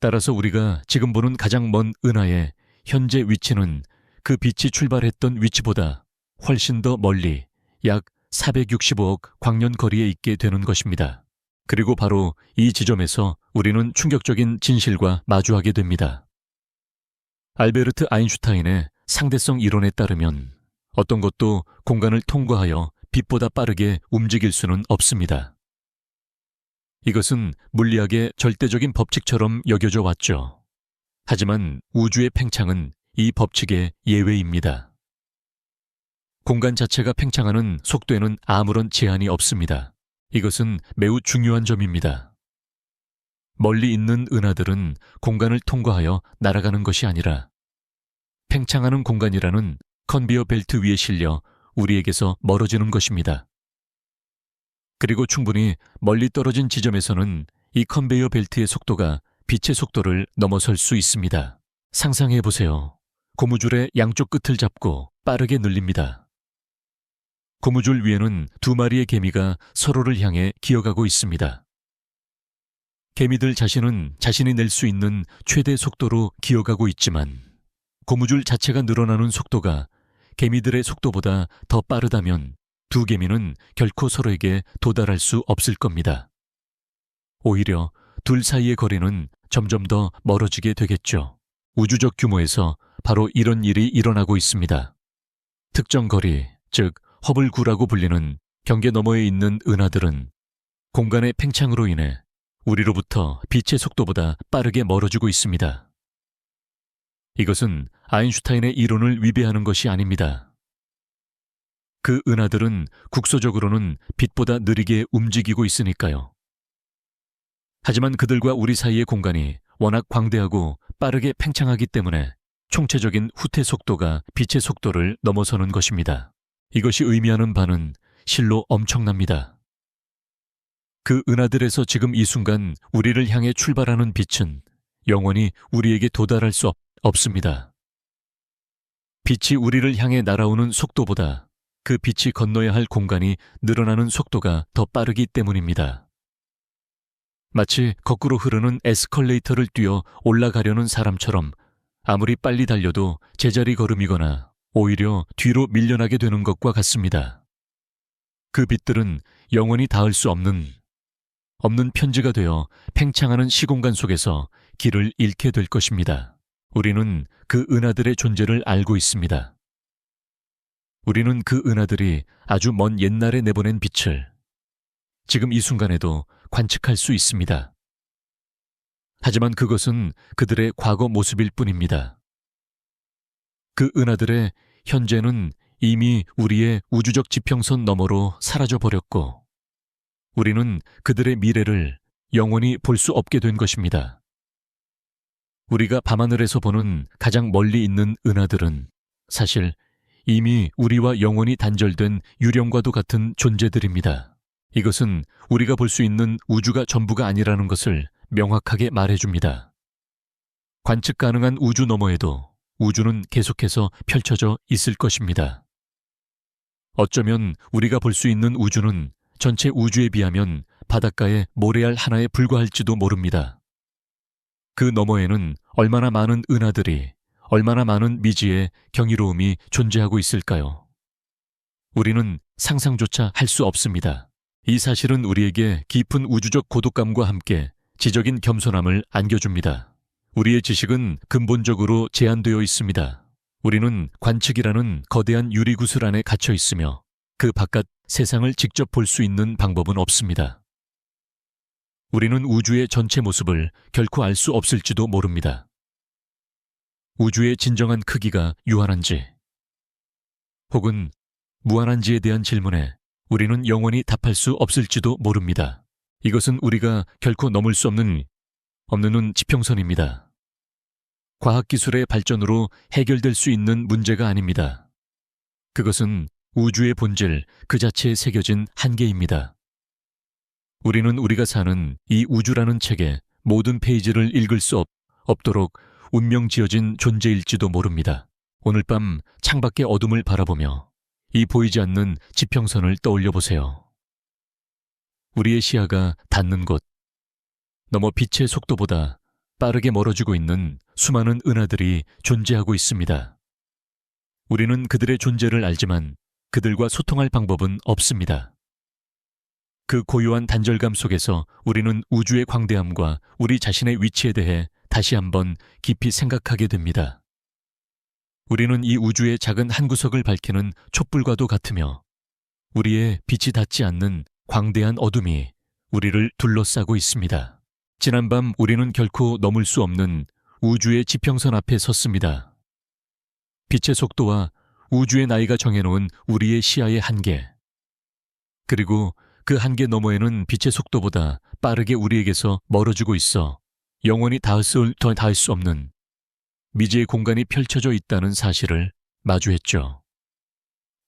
따라서 우리가 지금 보는 가장 먼 은하의 현재 위치는 그 빛이 출발했던 위치보다 훨씬 더 멀리 약 465억 광년 거리에 있게 되는 것입니다. 그리고 바로 이 지점에서 우리는 충격적인 진실과 마주하게 됩니다. 알베르트 아인슈타인의 상대성 이론에 따르면 어떤 것도 공간을 통과하여 빛보다 빠르게 움직일 수는 없습니다. 이것은 물리학의 절대적인 법칙처럼 여겨져 왔죠. 하지만 우주의 팽창은 이 법칙의 예외입니다. 공간 자체가 팽창하는 속도에는 아무런 제한이 없습니다. 이것은 매우 중요한 점입니다. 멀리 있는 은하들은 공간을 통과하여 날아가는 것이 아니라 팽창하는 공간이라는 컨베이어 벨트 위에 실려 우리에게서 멀어지는 것입니다. 그리고 충분히 멀리 떨어진 지점에서는 이 컨베이어 벨트의 속도가 빛의 속도를 넘어설 수 있습니다. 상상해 보세요. 고무줄의 양쪽 끝을 잡고 빠르게 늘립니다. 고무줄 위에는 두 마리의 개미가 서로를 향해 기어가고 있습니다. 개미들 자신은 자신이 낼 수 있는 최대 속도로 기어가고 있지만 고무줄 자체가 늘어나는 속도가 개미들의 속도보다 더 빠르다면 두 개미는 결코 서로에게 도달할 수 없을 겁니다. 오히려 둘 사이의 거리는 점점 더 멀어지게 되겠죠. 우주적 규모에서 바로 이런 일이 일어나고 있습니다. 특정 거리, 즉 허블구라고 불리는 경계 너머에 있는 은하들은 공간의 팽창으로 인해 우리로부터 빛의 속도보다 빠르게 멀어지고 있습니다. 이것은 아인슈타인의 이론을 위배하는 것이 아닙니다. 그 은하들은 국소적으로는 빛보다 느리게 움직이고 있으니까요. 하지만 그들과 우리 사이의 공간이 워낙 광대하고 빠르게 팽창하기 때문에 총체적인 후퇴 속도가 빛의 속도를 넘어서는 것입니다. 이것이 의미하는 바는 실로 엄청납니다. 그 은하들에서 지금 이 순간 우리를 향해 출발하는 빛은 영원히 우리에게 도달할 수 없습니다. 빛이 우리를 향해 날아오는 속도보다 그 빛이 건너야 할 공간이 늘어나는 속도가 더 빠르기 때문입니다. 마치 거꾸로 흐르는 에스컬레이터를 뛰어 올라가려는 사람처럼 아무리 빨리 달려도 제자리 걸음이거나 오히려 뒤로 밀려나게 되는 것과 같습니다. 그 빛들은 영원히 닿을 수 없는 편지가 되어 팽창하는 시공간 속에서 길을 잃게 될 것입니다. 우리는 그 은하들의 존재를 알고 있습니다. 우리는 그 은하들이 아주 먼 옛날에 내보낸 빛을 지금 이 순간에도 관측할 수 있습니다. 하지만 그것은 그들의 과거 모습일 뿐입니다. 그 은하들의 현재는 이미 우리의 우주적 지평선 너머로 사라져 버렸고 우리는 그들의 미래를 영원히 볼 수 없게 된 것입니다. 우리가 밤하늘에서 보는 가장 멀리 있는 은하들은 사실 이미 우리와 영원히 단절된 유령과도 같은 존재들입니다. 이것은 우리가 볼 수 있는 우주가 전부가 아니라는 것을 명확하게 말해줍니다. 관측 가능한 우주 너머에도 우주는 계속해서 펼쳐져 있을 것입니다. 어쩌면 우리가 볼 수 있는 우주는 전체 우주에 비하면 바닷가의 모래알 하나에 불과할지도 모릅니다. 그 너머에는 얼마나 많은 은하들이, 얼마나 많은 미지의 경이로움이 존재하고 있을까요? 우리는 상상조차 할 수 없습니다. 이 사실은 우리에게 깊은 우주적 고독감과 함께 지적인 겸손함을 안겨줍니다. 우리의 지식은 근본적으로 제한되어 있습니다. 우리는 관측이라는 거대한 유리구슬 안에 갇혀 있으며 그 바깥 세상을 직접 볼 수 있는 방법은 없습니다. 우리는 우주의 전체 모습을 결코 알 수 없을지도 모릅니다. 우주의 진정한 크기가 유한한지 혹은 무한한지에 대한 질문에 우리는 영원히 답할 수 없을지도 모릅니다. 이것은 우리가 결코 넘을 수 없는 지평선입니다. 과학기술의 발전으로 해결될 수 있는 문제가 아닙니다. 그것은 우주의 본질 그 자체에 새겨진 한계입니다. 우리는 우리가 사는 이 우주라는 책의 모든 페이지를 읽을 수 없도록 운명 지어진 존재일지도 모릅니다. 오늘 밤 창밖의 어둠을 바라보며 이 보이지 않는 지평선을 떠올려 보세요. 우리의 시야가 닿는 곳, 너머 빛의 속도보다 빠르게 멀어지고 있는 수많은 은하들이 존재하고 있습니다. 우리는 그들의 존재를 알지만 그들과 소통할 방법은 없습니다. 그 고요한 단절감 속에서 우리는 우주의 광대함과 우리 자신의 위치에 대해 다시 한번 깊이 생각하게 됩니다. 우리는 이 우주의 작은 한 구석을 밝히는 촛불과도 같으며 우리의 빛이 닿지 않는 광대한 어둠이 우리를 둘러싸고 있습니다. 지난밤 우리는 결코 넘을 수 없는 우주의 지평선 앞에 섰습니다. 빛의 속도와 우주의 나이가 정해놓은 우리의 시야의 한계, 그리고 그 한계 너머에는 빛의 속도보다 빠르게 우리에게서 멀어지고 있어 영원히 닿을 수 없는 미지의 공간이 펼쳐져 있다는 사실을 마주했죠.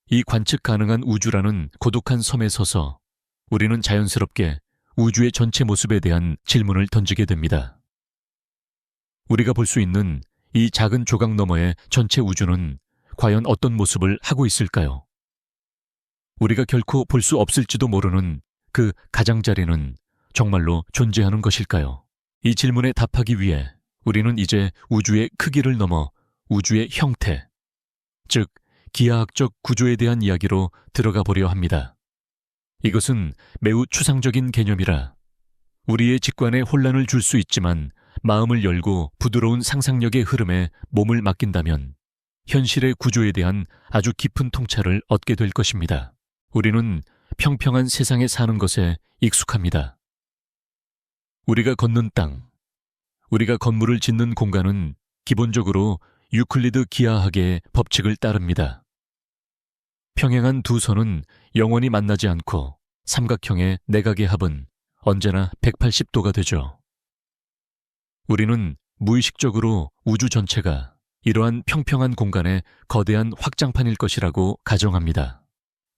이 관측 가능한 우주라는 고독한 섬에 서서 우리는 자연스럽게 우주의 전체 모습에 대한 질문을 던지게 됩니다. 우리가 볼 수 있는 이 작은 조각 너머의 전체 우주는 과연 어떤 모습을 하고 있을까요? 우리가 결코 볼 수 없을지도 모르는 그 가장자리는 정말로 존재하는 것일까요? 이 질문에 답하기 위해 우리는 이제 우주의 크기를 넘어 우주의 형태, 즉 기하학적 구조에 대한 이야기로 들어가 보려 합니다. 이것은 매우 추상적인 개념이라 우리의 직관에 혼란을 줄 수 있지만 마음을 열고 부드러운 상상력의 흐름에 몸을 맡긴다면 현실의 구조에 대한 아주 깊은 통찰을 얻게 될 것입니다. 우리는 평평한 세상에 사는 것에 익숙합니다. 우리가 걷는 땅, 우리가 건물을 짓는 공간은 기본적으로 유클리드 기하학의 법칙을 따릅니다. 평행한 두 선은 영원히 만나지 않고 삼각형의 내각의 합은 언제나 180도가 되죠. 우리는 무의식적으로 우주 전체가 이러한 평평한 공간의 거대한 확장판일 것이라고 가정합니다.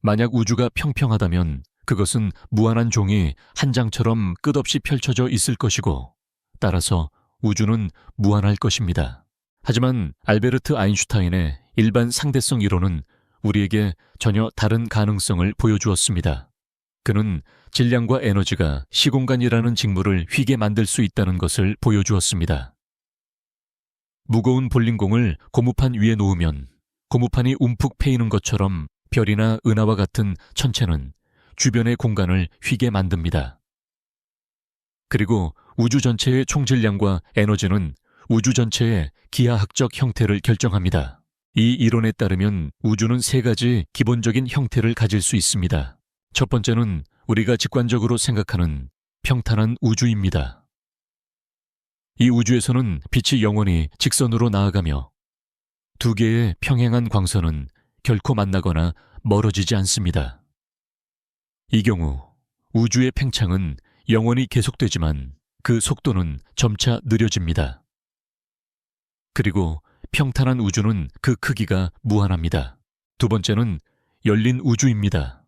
만약 우주가 평평하다면 그것은 무한한 종이 한 장처럼 끝없이 펼쳐져 있을 것이고, 따라서 우주는 무한할 것입니다. 하지만 알베르트 아인슈타인의 일반 상대성 이론은 우리에게 전혀 다른 가능성을 보여주었습니다. 그는 질량과 에너지가 시공간이라는 직무를 휘게 만들 수 있다는 것을 보여주었습니다. 무거운 볼링공을 고무판 위에 놓으면 고무판이 움푹 패이는 것처럼 별이나 은하와 같은 천체는 주변의 공간을 휘게 만듭니다. 그리고 우주 전체의 총질량과 에너지는 우주 전체의 기하학적 형태를 결정합니다. 이 이론에 따르면 우주는 세 가지 기본적인 형태를 가질 수 있습니다. 첫 번째는 우리가 직관적으로 생각하는 평탄한 우주입니다. 이 우주에서는 빛이 영원히 직선으로 나아가며 두 개의 평행한 광선은 결코 만나거나 멀어지지 않습니다. 이 경우 우주의 팽창은 영원히 계속되지만 그 속도는 점차 느려집니다. 그리고 평탄한 우주는 그 크기가 무한합니다. 두 번째는 열린 우주입니다.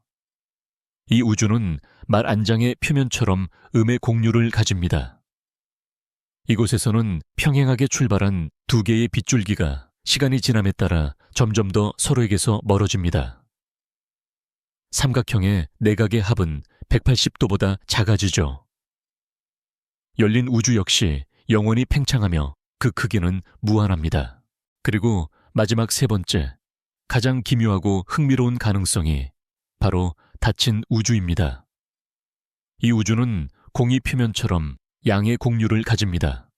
이 우주는 말 안장의 표면처럼 음의 공류를 가집니다. 이곳에서는 평행하게 출발한 두 개의 빗줄기가 시간이 지남에 따라 점점 더 서로에게서 멀어집니다. 삼각형의 내각의 합은 180도보다 작아지죠. 열린 우주 역시 영원히 팽창하며 그 크기는 무한합니다. 그리고 마지막 세 번째, 가장 기묘하고 흥미로운 가능성이 바로 닫힌 우주입니다. 이 우주는 공이 표면처럼 양의 공류를 가집니다.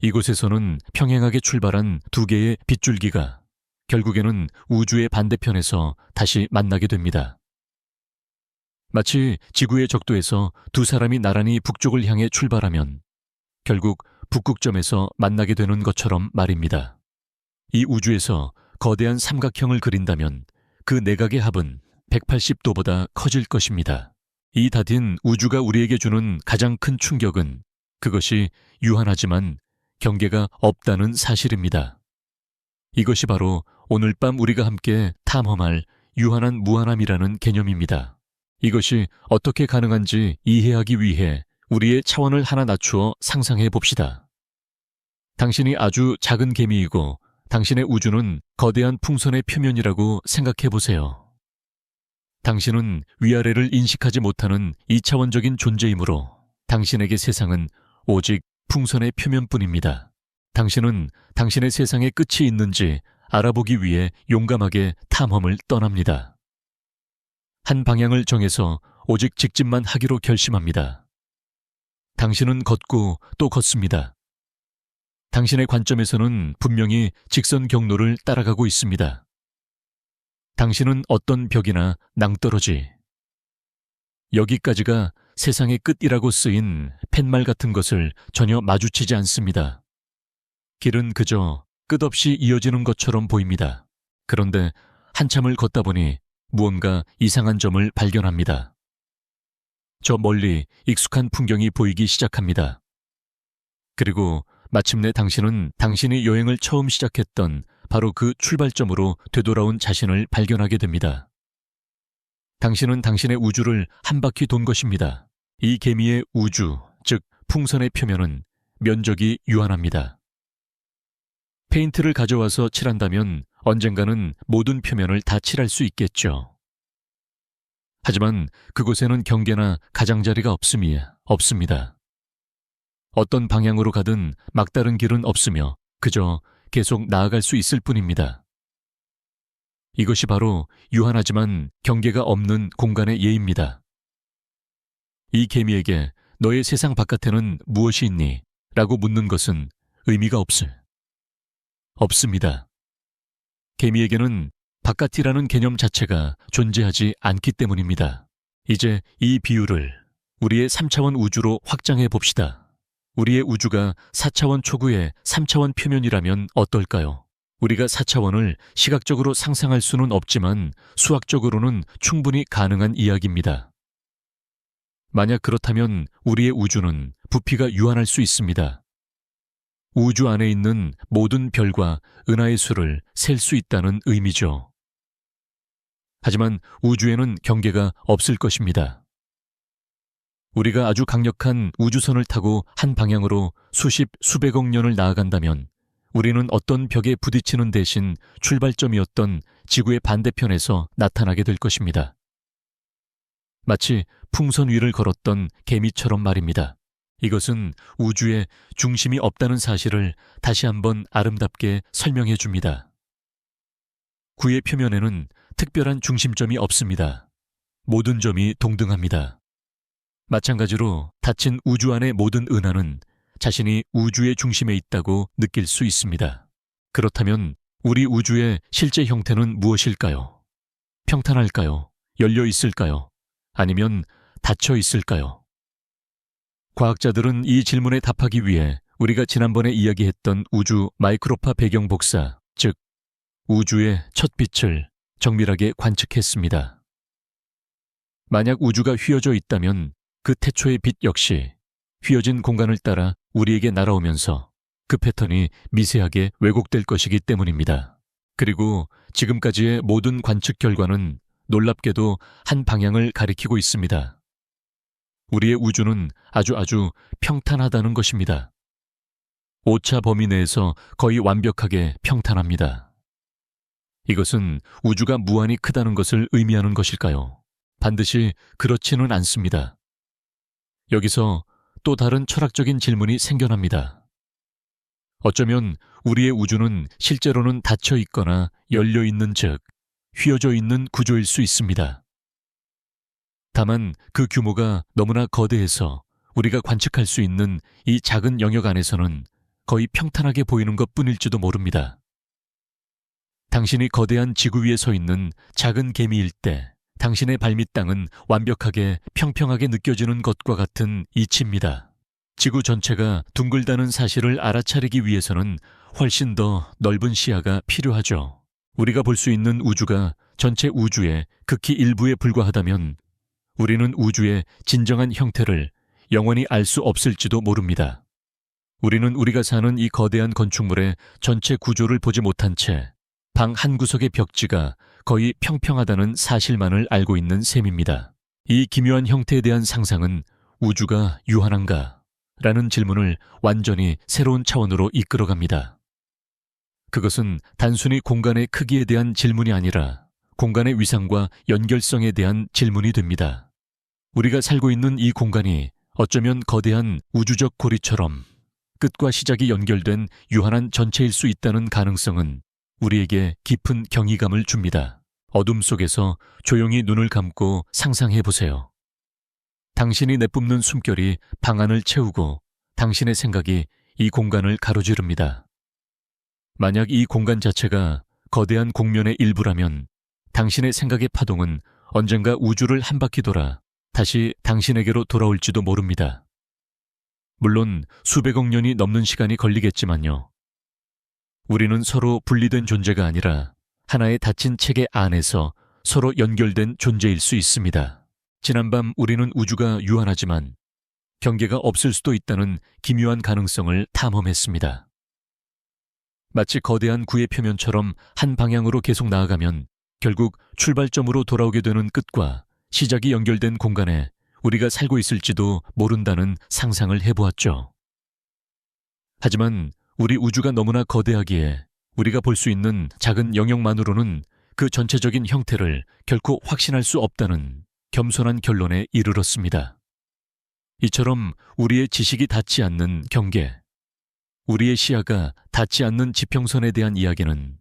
이곳에서는 평행하게 출발한 두 개의 빗줄기가 결국에는 우주의 반대편에서 다시 만나게 됩니다. 마치 지구의 적도에서 두 사람이 나란히 북쪽을 향해 출발하면 결국 북극점에서 만나게 되는 것처럼 말입니다. 이 우주에서 거대한 삼각형을 그린다면 그 내각의 합은 180도보다 커질 것입니다. 이 닫힌 우주가 우리에게 주는 가장 큰 충격은 그것이 유한하지만 경계가 없다는 사실입니다. 이것이 바로 오늘 밤 우리가 함께 탐험할 유한한 무한함이라는 개념입니다. 이것이 어떻게 가능한지 이해하기 위해 우리의 차원을 하나 낮추어 상상해 봅시다. 당신이 아주 작은 개미이고 당신의 우주는 거대한 풍선의 표면이라고 생각해 보세요. 당신은 위아래를 인식하지 못하는 2차원적인 존재이므로 당신에게 세상은 오직 풍선의 표면뿐입니다. 당신은 당신의 세상의 끝이 있는지 알아보기 위해 용감하게 탐험을 떠납니다. 한 방향을 정해서 오직 직진만 하기로 결심합니다. 당신은 걷고 또 걷습니다. 당신의 관점에서는 분명히 직선 경로를 따라가고 있습니다. 당신은 어떤 벽이나 낭떠러지, 여기까지가 세상의 끝이라고 쓰인 팻말 같은 것을 전혀 마주치지 않습니다. 길은 그저 끝없이 이어지는 것처럼 보입니다. 그런데 한참을 걷다 보니 무언가 이상한 점을 발견합니다. 저 멀리 익숙한 풍경이 보이기 시작합니다. 그리고 마침내 당신은 당신이 여행을 처음 시작했던 바로 그 출발점으로 되돌아온 자신을 발견하게 됩니다. 당신은 당신의 우주를 한 바퀴 돈 것입니다. 이 개미의 우주, 즉 풍선의 표면은 면적이 유한합니다. 페인트를 가져와서 칠한다면 언젠가는 모든 표면을 다 칠할 수 있겠죠. 하지만 그곳에는 경계나 가장자리가 없습니다. 어떤 방향으로 가든 막다른 길은 없으며 그저 계속 나아갈 수 있을 뿐입니다. 이것이 바로 유한하지만 경계가 없는 공간의 예입니다. 이 개미에게 너의 세상 바깥에는 무엇이 있니? 라고 묻는 것은 의미가 없습니다. 개미에게는 바깥이라는 개념 자체가 존재하지 않기 때문입니다. 이제 이 비유를 우리의 3차원 우주로 확장해 봅시다. 우리의 우주가 4차원 초구의 3차원 표면이라면 어떨까요? 우리가 4차원을 시각적으로 상상할 수는 없지만 수학적으로는 충분히 가능한 이야기입니다. 만약 그렇다면 우리의 우주는 부피가 유한할 수 있습니다. 우주 안에 있는 모든 별과 은하의 수를 셀 수 있다는 의미죠. 하지만 우주에는 경계가 없을 것입니다. 우리가 아주 강력한 우주선을 타고 한 방향으로 수백억 년을 나아간다면 우리는 어떤 벽에 부딪히는 대신 출발점이었던 지구의 반대편에서 나타나게 될 것입니다. 마치 풍선 위를 걸었던 개미처럼 말입니다. 이것은 우주에 중심이 없다는 사실을 다시 한번 아름답게 설명해 줍니다. 구의 표면에는 특별한 중심점이 없습니다. 모든 점이 동등합니다. 마찬가지로 닫힌 우주 안의 모든 은하는 자신이 우주의 중심에 있다고 느낄 수 있습니다. 그렇다면 우리 우주의 실제 형태는 무엇일까요? 평탄할까요? 열려 있을까요? 아니면 닫혀 있을까요? 과학자들은 이 질문에 답하기 위해 우리가 지난번에 이야기했던 우주 마이크로파 배경 복사, 즉 우주의 첫 빛을 정밀하게 관측했습니다. 만약 우주가 휘어져 있다면 그 태초의 빛 역시 휘어진 공간을 따라 우리에게 날아오면서 그 패턴이 미세하게 왜곡될 것이기 때문입니다. 그리고 지금까지의 모든 관측 결과는 놀랍게도 한 방향을 가리키고 있습니다. 우리의 우주는 아주 평탄하다는 것입니다. 오차 범위 내에서 거의 완벽하게 평탄합니다. 이것은 우주가 무한히 크다는 것을 의미하는 것일까요? 반드시 그렇지는 않습니다. 여기서 또 다른 철학적인 질문이 생겨납니다. 어쩌면 우리의 우주는 실제로는 닫혀 있거나 열려 있는 즉 휘어져 있는 구조일 수 있습니다. 다만 그 규모가 너무나 거대해서 우리가 관측할 수 있는 이 작은 영역 안에서는 거의 평탄하게 보이는 것뿐일지도 모릅니다. 당신이 거대한 지구 위에 서 있는 작은 개미일 때 당신의 발밑 땅은 완벽하게 평평하게 느껴지는 것과 같은 이치입니다. 지구 전체가 둥글다는 사실을 알아차리기 위해서는 훨씬 더 넓은 시야가 필요하죠. 우리가 볼 수 있는 우주가 전체 우주의 극히 일부에 불과하다면 우리는 우주의 진정한 형태를 영원히 알 수 없을지도 모릅니다. 우리는 우리가 사는 이 거대한 건축물의 전체 구조를 보지 못한 채 방 한 구석의 벽지가 거의 평평하다는 사실만을 알고 있는 셈입니다. 이 기묘한 형태에 대한 상상은 우주가 유한한가? 라는 질문을 완전히 새로운 차원으로 이끌어갑니다. 그것은 단순히 공간의 크기에 대한 질문이 아니라 공간의 위상과 연결성에 대한 질문이 됩니다. 우리가 살고 있는 이 공간이 어쩌면 거대한 우주적 고리처럼 끝과 시작이 연결된 유한한 전체일 수 있다는 가능성은 우리에게 깊은 경이감을 줍니다. 어둠 속에서 조용히 눈을 감고 상상해 보세요. 당신이 내뿜는 숨결이 방 안을 채우고 당신의 생각이 이 공간을 가로지릅니다. 만약 이 공간 자체가 거대한 공면의 일부라면 당신의 생각의 파동은 언젠가 우주를 한 바퀴 돌아 다시 당신에게로 돌아올지도 모릅니다. 물론 수백억 년이 넘는 시간이 걸리겠지만요. 우리는 서로 분리된 존재가 아니라 하나의 닫힌 체계 안에서 서로 연결된 존재일 수 있습니다. 지난밤 우리는 우주가 유한하지만 경계가 없을 수도 있다는 기묘한 가능성을 탐험했습니다. 마치 거대한 구의 표면처럼 한 방향으로 계속 나아가면 결국 출발점으로 돌아오게 되는 끝과 시작이 연결된 공간에 우리가 살고 있을지도 모른다는 상상을 해보았죠. 하지만 우리 우주가 너무나 거대하기에 우리가 볼 수 있는 작은 영역만으로는 그 전체적인 형태를 결코 확신할 수 없다는 겸손한 결론에 이르렀습니다. 이처럼 우리의 지식이 닿지 않는 경계, 우리의 시야가 닿지 않는 지평선에 대한 이야기는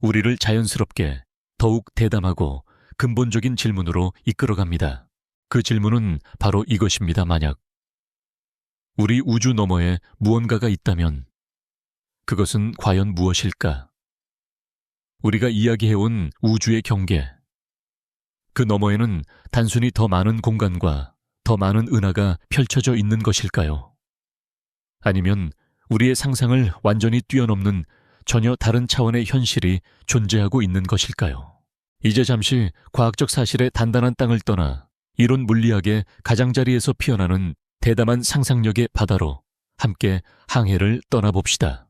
우리를 자연스럽게 더욱 대담하고 근본적인 질문으로 이끌어갑니다. 그 질문은 바로 이것입니다. 만약 우리 우주 너머에 무언가가 있다면 그것은 과연 무엇일까? 우리가 이야기해온 우주의 경계, 그 너머에는 단순히 더 많은 공간과 더 많은 은하가 펼쳐져 있는 것일까요? 아니면 우리의 상상을 완전히 뛰어넘는 전혀 다른 차원의 현실이 존재하고 있는 것일까요? 이제 잠시 과학적 사실의 단단한 땅을 떠나 이론 물리학의 가장자리에서 피어나는 대담한 상상력의 바다로 함께 항해를 떠나봅시다.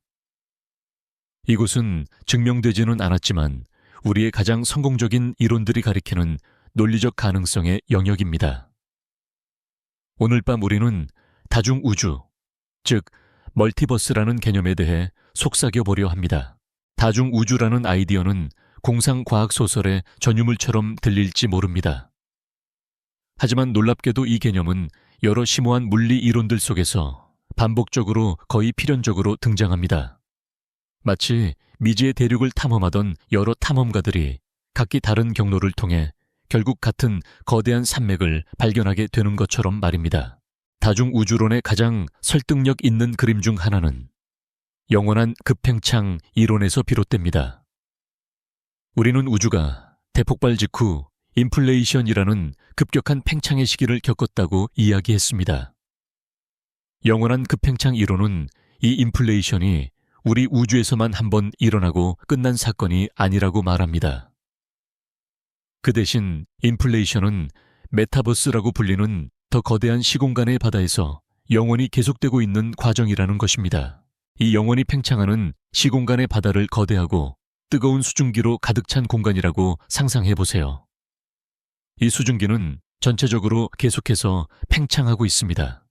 이곳은 증명되지는 않았지만 우리의 가장 성공적인 이론들이 가리키는 논리적 가능성의 영역입니다. 오늘 밤 우리는 다중우주, 즉 멀티버스라는 개념에 대해 속삭여 보려 합니다. 다중우주라는 아이디어는 공상과학소설의 전유물처럼 들릴지 모릅니다. 하지만 놀랍게도 이 개념은 여러 심오한 물리 이론들 속에서 반복적으로 거의 필연적으로 등장합니다. 마치 미지의 대륙을 탐험하던 여러 탐험가들이 각기 다른 경로를 통해 결국 같은 거대한 산맥을 발견하게 되는 것처럼 말입니다. 다중우주론의 가장 설득력 있는 그림 중 하나는 영원한 급팽창 이론에서 비롯됩니다. 우리는 우주가 대폭발 직후 인플레이션이라는 급격한 팽창의 시기를 겪었다고 이야기했습니다. 영원한 급팽창 이론은 이 인플레이션이 우리 우주에서만 한번 일어나고 끝난 사건이 아니라고 말합니다. 그 대신 인플레이션은 메타버스라고 불리는 더 거대한 시공간의 바다에서 영원히 계속되고 있는 과정이라는 것입니다. 이 영원히 팽창하는 시공간의 바다를 거대하고 뜨거운 수증기로 가득 찬 공간이라고 상상해 보세요. 이 수증기는 전체적으로 계속해서 팽창하고 있습니다.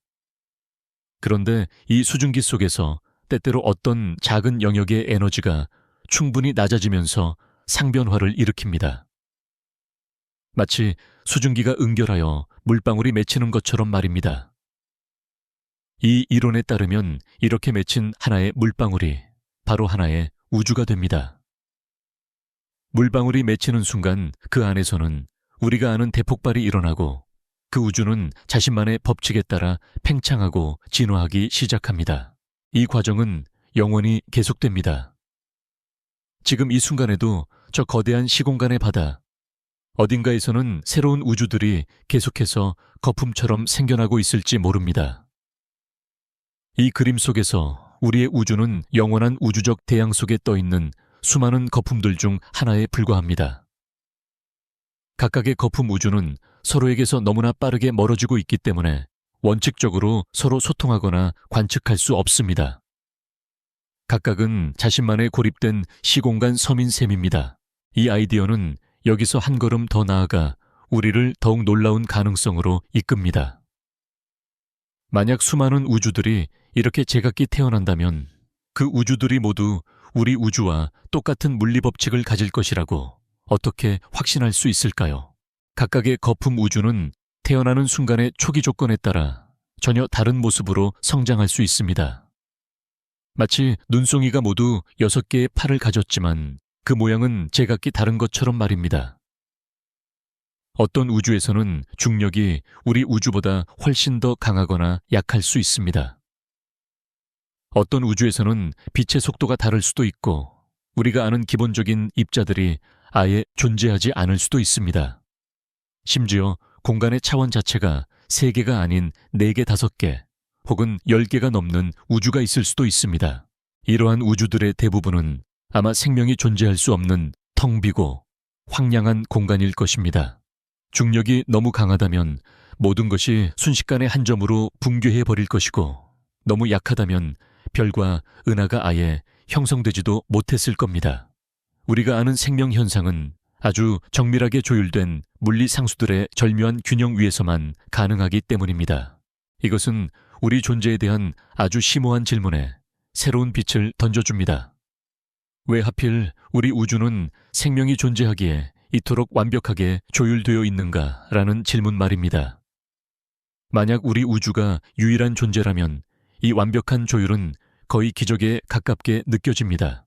그런데 이 수증기 속에서 때때로 어떤 작은 영역의 에너지가 충분히 낮아지면서 상변화를 일으킵니다. 마치 수증기가 응결하여 물방울이 맺히는 것처럼 말입니다. 이 이론에 따르면 이렇게 맺힌 하나의 물방울이 바로 하나의 우주가 됩니다. 물방울이 맺히는 순간 그 안에서는 우리가 아는 대폭발이 일어나고 그 우주는 자신만의 법칙에 따라 팽창하고 진화하기 시작합니다. 이 과정은 영원히 계속됩니다. 지금 이 순간에도 저 거대한 시공간의 바다, 어딘가에서는 새로운 우주들이 계속해서 거품처럼 생겨나고 있을지 모릅니다. 이 그림 속에서 우리의 우주는 영원한 우주적 대양 속에 떠있는 수많은 거품들 중 하나에 불과합니다. 각각의 거품 우주는 서로에게서 너무나 빠르게 멀어지고 있기 때문에 원칙적으로 서로 소통하거나 관측할 수 없습니다. 각각은 자신만의 고립된 시공간 섬인 셈입니다. 이 아이디어는 여기서 한 걸음 더 나아가 우리를 더욱 놀라운 가능성으로 이끕니다. 만약 수많은 우주들이 이렇게 제각기 태어난다면 그 우주들이 모두 우리 우주와 똑같은 물리 법칙을 가질 것이라고 어떻게 확신할 수 있을까요? 각각의 거품 우주는 태어나는 순간의 초기 조건에 따라 전혀 다른 모습으로 성장할 수 있습니다. 마치 눈송이가 모두 6개의 팔을 가졌지만 그 모양은 제각기 다른 것처럼 말입니다. 어떤 우주에서는 중력이 우리 우주보다 훨씬 더 강하거나 약할 수 있습니다. 어떤 우주에서는 빛의 속도가 다를 수도 있고 우리가 아는 기본적인 입자들이 아예 존재하지 않을 수도 있습니다. 심지어 공간의 차원 자체가 3개가 아닌 4개, 5개 혹은 10개가 넘는 우주가 있을 수도 있습니다. 이러한 우주들의 대부분은 아마 생명이 존재할 수 없는 텅 비고 황량한 공간일 것입니다. 중력이 너무 강하다면 모든 것이 순식간에 한 점으로 붕괴해버릴 것이고 너무 약하다면 별과 은하가 아예 형성되지도 못했을 겁니다. 우리가 아는 생명 현상은 아주 정밀하게 조율된 물리 상수들의 절묘한 균형 위에서만 가능하기 때문입니다. 이것은 우리 존재에 대한 아주 심오한 질문에 새로운 빛을 던져줍니다. 왜 하필 우리 우주는 생명이 존재하기에 이토록 완벽하게 조율되어 있는가라는 질문 말입니다. 만약 우리 우주가 유일한 존재라면 이 완벽한 조율은 거의 기적에 가깝게 느껴집니다.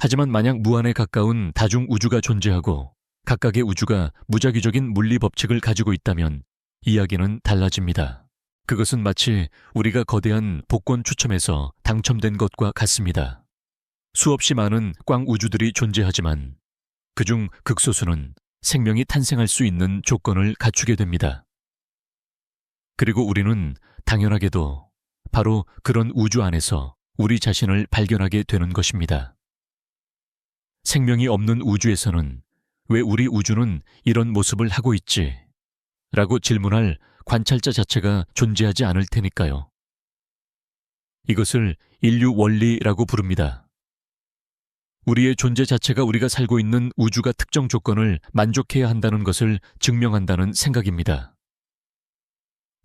하지만 만약 무한에 가까운 다중 우주가 존재하고 각각의 우주가 무작위적인 물리 법칙을 가지고 있다면 이야기는 달라집니다. 그것은 마치 우리가 거대한 복권 추첨에서 당첨된 것과 같습니다. 수없이 많은 꽝 우주들이 존재하지만 그중 극소수는 생명이 탄생할 수 있는 조건을 갖추게 됩니다. 그리고 우리는 당연하게도 바로 그런 우주 안에서 우리 자신을 발견하게 되는 것입니다. 생명이 없는 우주에서는 왜 우리 우주는 이런 모습을 하고 있지? 라고 질문할 관찰자 자체가 존재하지 않을 테니까요. 이것을 인류 원리라고 부릅니다. 우리의 존재 자체가 우리가 살고 있는 우주가 특정 조건을 만족해야 한다는 것을 증명한다는 생각입니다.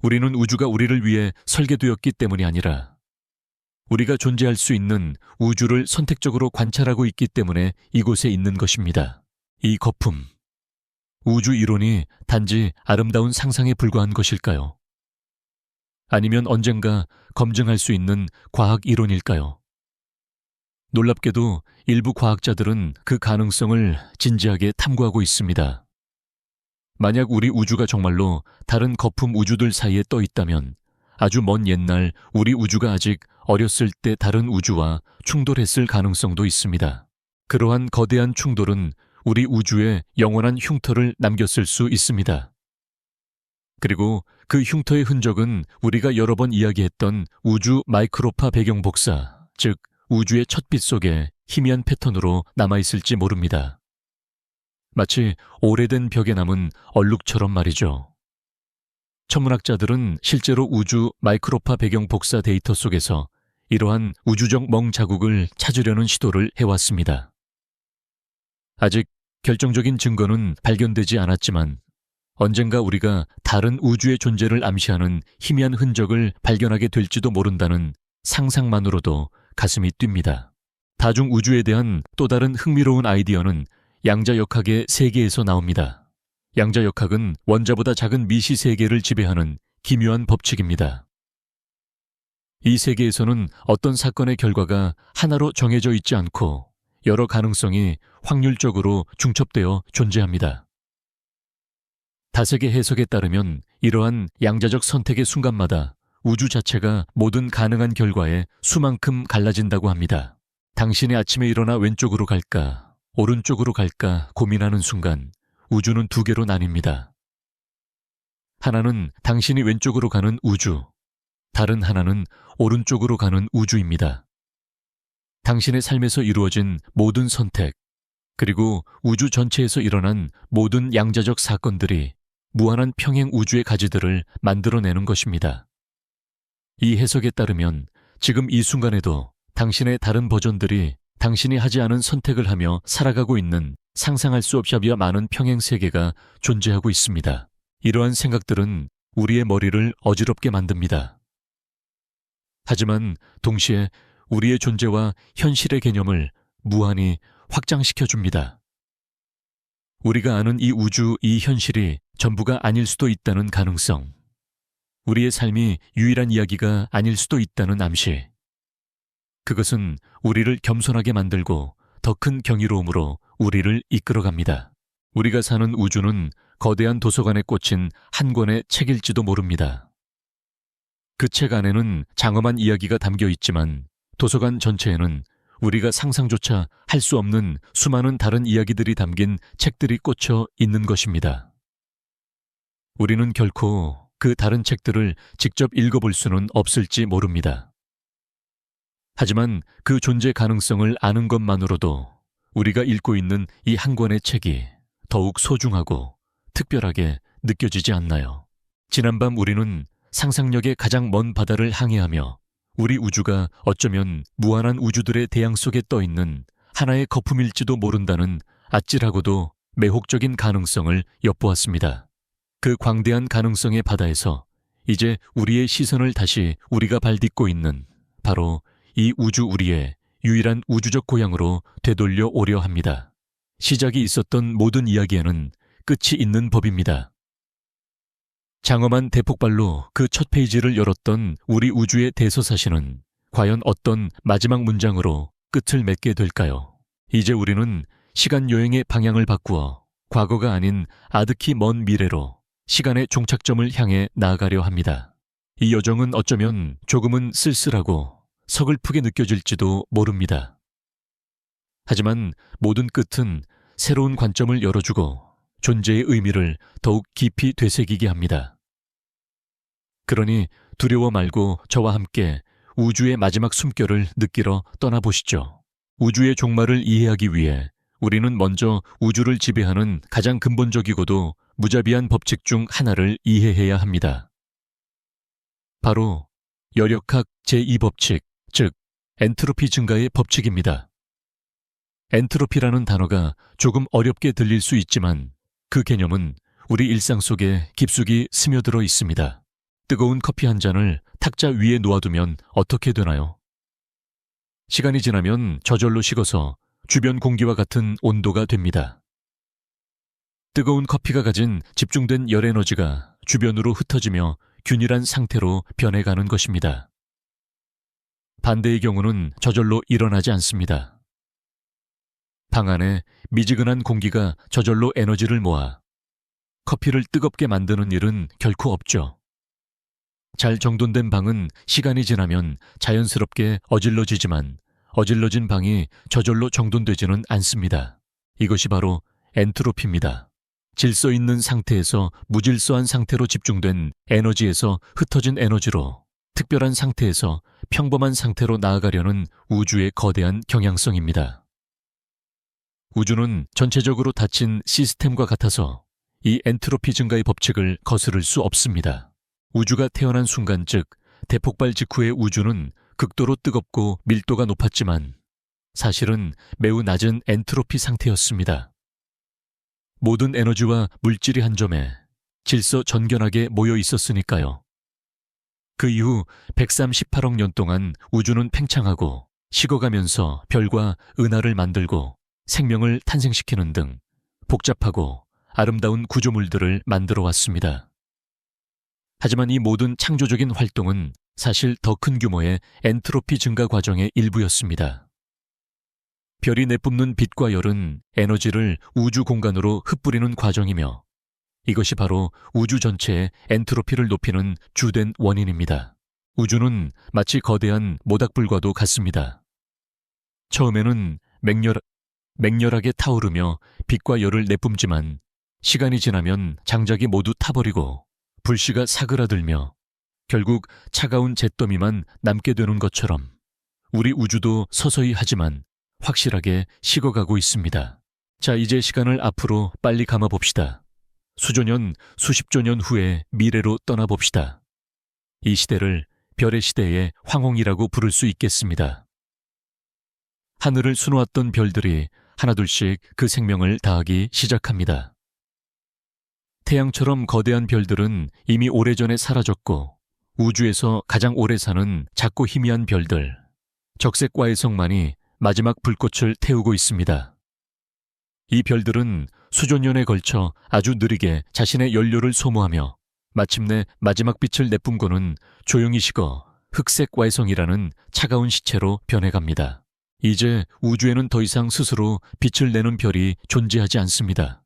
우리는 우주가 우리를 위해 설계되었기 때문이 아니라 우리가 존재할 수 있는 우주를 선택적으로 관찰하고 있기 때문에 이곳에 있는 것입니다. 이 거품, 우주 이론이 단지 아름다운 상상에 불과한 것일까요? 아니면 언젠가 검증할 수 있는 과학 이론일까요? 놀랍게도 일부 과학자들은 그 가능성을 진지하게 탐구하고 있습니다. 만약 우리 우주가 정말로 다른 거품 우주들 사이에 떠 있다면 아주 먼 옛날 우리 우주가 아직 어렸을 때 다른 우주와 충돌했을 가능성도 있습니다. 그러한 거대한 충돌은 우리 우주에 영원한 흉터를 남겼을 수 있습니다. 그리고 그 흉터의 흔적은 우리가 여러 번 이야기했던 우주 마이크로파 배경 복사, 즉 우주의 첫 빛 속에 희미한 패턴으로 남아있을지 모릅니다. 마치 오래된 벽에 남은 얼룩처럼 말이죠. 천문학자들은 실제로 우주 마이크로파 배경 복사 데이터 속에서 이러한 우주적 멍 자국을 찾으려는 시도를 해왔습니다. 아직 결정적인 증거는 발견되지 않았지만 언젠가 우리가 다른 우주의 존재를 암시하는 희미한 흔적을 발견하게 될지도 모른다는 상상만으로도 가슴이 뜁니다. 다중 우주에 대한 또 다른 흥미로운 아이디어는 양자역학의 세계에서 나옵니다. 양자역학은 원자보다 작은 미시 세계를 지배하는 기묘한 법칙입니다. 이 세계에서는 어떤 사건의 결과가 하나로 정해져 있지 않고 여러 가능성이 확률적으로 중첩되어 존재합니다. 다색의 해석에 따르면 이러한 양자적 선택의 순간마다 우주 자체가 모든 가능한 결과에 수만큼 갈라진다고 합니다. 당신이 아침에 일어나 왼쪽으로 갈까, 오른쪽으로 갈까 고민하는 순간 우주는 두 개로 나뉩니다. 하나는 당신이 왼쪽으로 가는 우주, 다른 하나는 오른쪽으로 가는 우주입니다. 당신의 삶에서 이루어진 모든 선택, 그리고 우주 전체에서 일어난 모든 양자적 사건들이 무한한 평행 우주의 가지들을 만들어내는 것입니다. 이 해석에 따르면 지금 이 순간에도 당신의 다른 버전들이 당신이 하지 않은 선택을 하며 살아가고 있는 상상할 수 없이 많은 평행 세계가 존재하고 있습니다. 이러한 생각들은 우리의 머리를 어지럽게 만듭니다. 하지만 동시에 우리의 존재와 현실의 개념을 무한히 확장시켜줍니다. 우리가 아는 이 우주, 이 현실이 전부가 아닐 수도 있다는 가능성, 우리의 삶이 유일한 이야기가 아닐 수도 있다는 암시, 그것은 우리를 겸손하게 만들고 더 큰 경이로움으로 우리를 이끌어갑니다. 우리가 사는 우주는 거대한 도서관에 꽂힌 한 권의 책일지도 모릅니다. 그 책 안에는 장엄한 이야기가 담겨 있지만 도서관 전체에는 우리가 상상조차 할 수 없는 수많은 다른 이야기들이 담긴 책들이 꽂혀 있는 것입니다. 우리는 결코 그 다른 책들을 직접 읽어볼 수는 없을지 모릅니다. 하지만 그 존재 가능성을 아는 것만으로도 우리가 읽고 있는 이 한 권의 책이 더욱 소중하고 특별하게 느껴지지 않나요? 지난밤 우리는 상상력의 가장 먼 바다를 항해하며 우리 우주가 어쩌면 무한한 우주들의 대양 속에 떠있는 하나의 거품일지도 모른다는 아찔하고도 매혹적인 가능성을 엿보았습니다. 그 광대한 가능성의 바다에서 이제 우리의 시선을 다시 우리가 발딛고 있는 바로 이 우주 우리의 유일한 우주적 고향으로 되돌려 오려 합니다. 시작이 있었던 모든 이야기에는 끝이 있는 법입니다. 장엄한 대폭발로 그 첫 페이지를 열었던 우리 우주의 대서사시는 과연 어떤 마지막 문장으로 끝을 맺게 될까요? 이제 우리는 시간 여행의 방향을 바꾸어 과거가 아닌 아득히 먼 미래로 시간의 종착점을 향해 나아가려 합니다. 이 여정은 어쩌면 조금은 쓸쓸하고 서글프게 느껴질지도 모릅니다. 하지만 모든 끝은 새로운 관점을 열어주고 존재의 의미를 더욱 깊이 되새기게 합니다. 그러니 두려워 말고 저와 함께 우주의 마지막 숨결을 느끼러 떠나보시죠. 우주의 종말을 이해하기 위해 우리는 먼저 우주를 지배하는 가장 근본적이고도 무자비한 법칙 중 하나를 이해해야 합니다. 바로 열역학 제2법칙, 즉 엔트로피 증가의 법칙입니다. 엔트로피라는 단어가 조금 어렵게 들릴 수 있지만 그 개념은 우리 일상 속에 깊숙이 스며들어 있습니다. 뜨거운 커피 한 잔을 탁자 위에 놓아두면 어떻게 되나요? 시간이 지나면 저절로 식어서 주변 공기와 같은 온도가 됩니다. 뜨거운 커피가 가진 집중된 열 에너지가 주변으로 흩어지며 균일한 상태로 변해가는 것입니다. 반대의 경우는 저절로 일어나지 않습니다. 방 안에 미지근한 공기가 저절로 에너지를 모아 커피를 뜨겁게 만드는 일은 결코 없죠. 잘 정돈된 방은 시간이 지나면 자연스럽게 어질러지지만 어질러진 방이 저절로 정돈되지는 않습니다. 이것이 바로 엔트로피입니다. 질서 있는 상태에서 무질서한 상태로 집중된 에너지에서 흩어진 에너지로 특별한 상태에서 평범한 상태로 나아가려는 우주의 거대한 경향성입니다. 우주는 전체적으로 닫힌 시스템과 같아서 이 엔트로피 증가의 법칙을 거스를 수 없습니다. 우주가 태어난 순간, 즉 대폭발 직후의 우주는 극도로 뜨겁고 밀도가 높았지만 사실은 매우 낮은 엔트로피 상태였습니다. 모든 에너지와 물질이 한 점에 질서 전견하게 모여 있었으니까요. 그 이후 138억 년 동안 우주는 팽창하고 식어가면서 별과 은하를 만들고 생명을 탄생시키는 등 복잡하고 아름다운 구조물들을 만들어 왔습니다. 하지만 이 모든 창조적인 활동은 사실 더 큰 규모의 엔트로피 증가 과정의 일부였습니다. 별이 내뿜는 빛과 열은 에너지를 우주 공간으로 흩뿌리는 과정이며 이것이 바로 우주 전체의 엔트로피를 높이는 주된 원인입니다. 우주는 마치 모닥불과도 같습니다. 처음에는 맹렬하게 타오르며 빛과 열을 내뿜지만 시간이 지나면 장작이 모두 타버리고 불씨가 사그라들며 결국 차가운 잿더미만 남게 되는 것처럼 우리 우주도 서서히 하지만 확실하게 식어가고 있습니다. 자, 이제 시간을 앞으로 빨리 감아봅시다. 수조년, 수십조 년 후의 미래로 떠나봅시다. 이 시대를 별의 시대의 황홍이라고 부를 수 있겠습니다. 하늘을 수놓았던 별들이 하나둘씩 그 생명을 다하기 시작합니다. 태양처럼 거대한 별들은 이미 오래전에 사라졌고 우주에서 가장 오래 사는 작고 희미한 별들, 적색과의 성만이 마지막 불꽃을 태우고 있습니다. 이 별들은 수조 년에 걸쳐 아주 느리게 자신의 연료를 소모하며 마침내 마지막 빛을 내뿜고는 조용히 식어 흑색 와이성이라는 차가운 시체로 변해갑니다. 이제 우주에는 더 이상 스스로 빛을 내는 별이 존재하지 않습니다.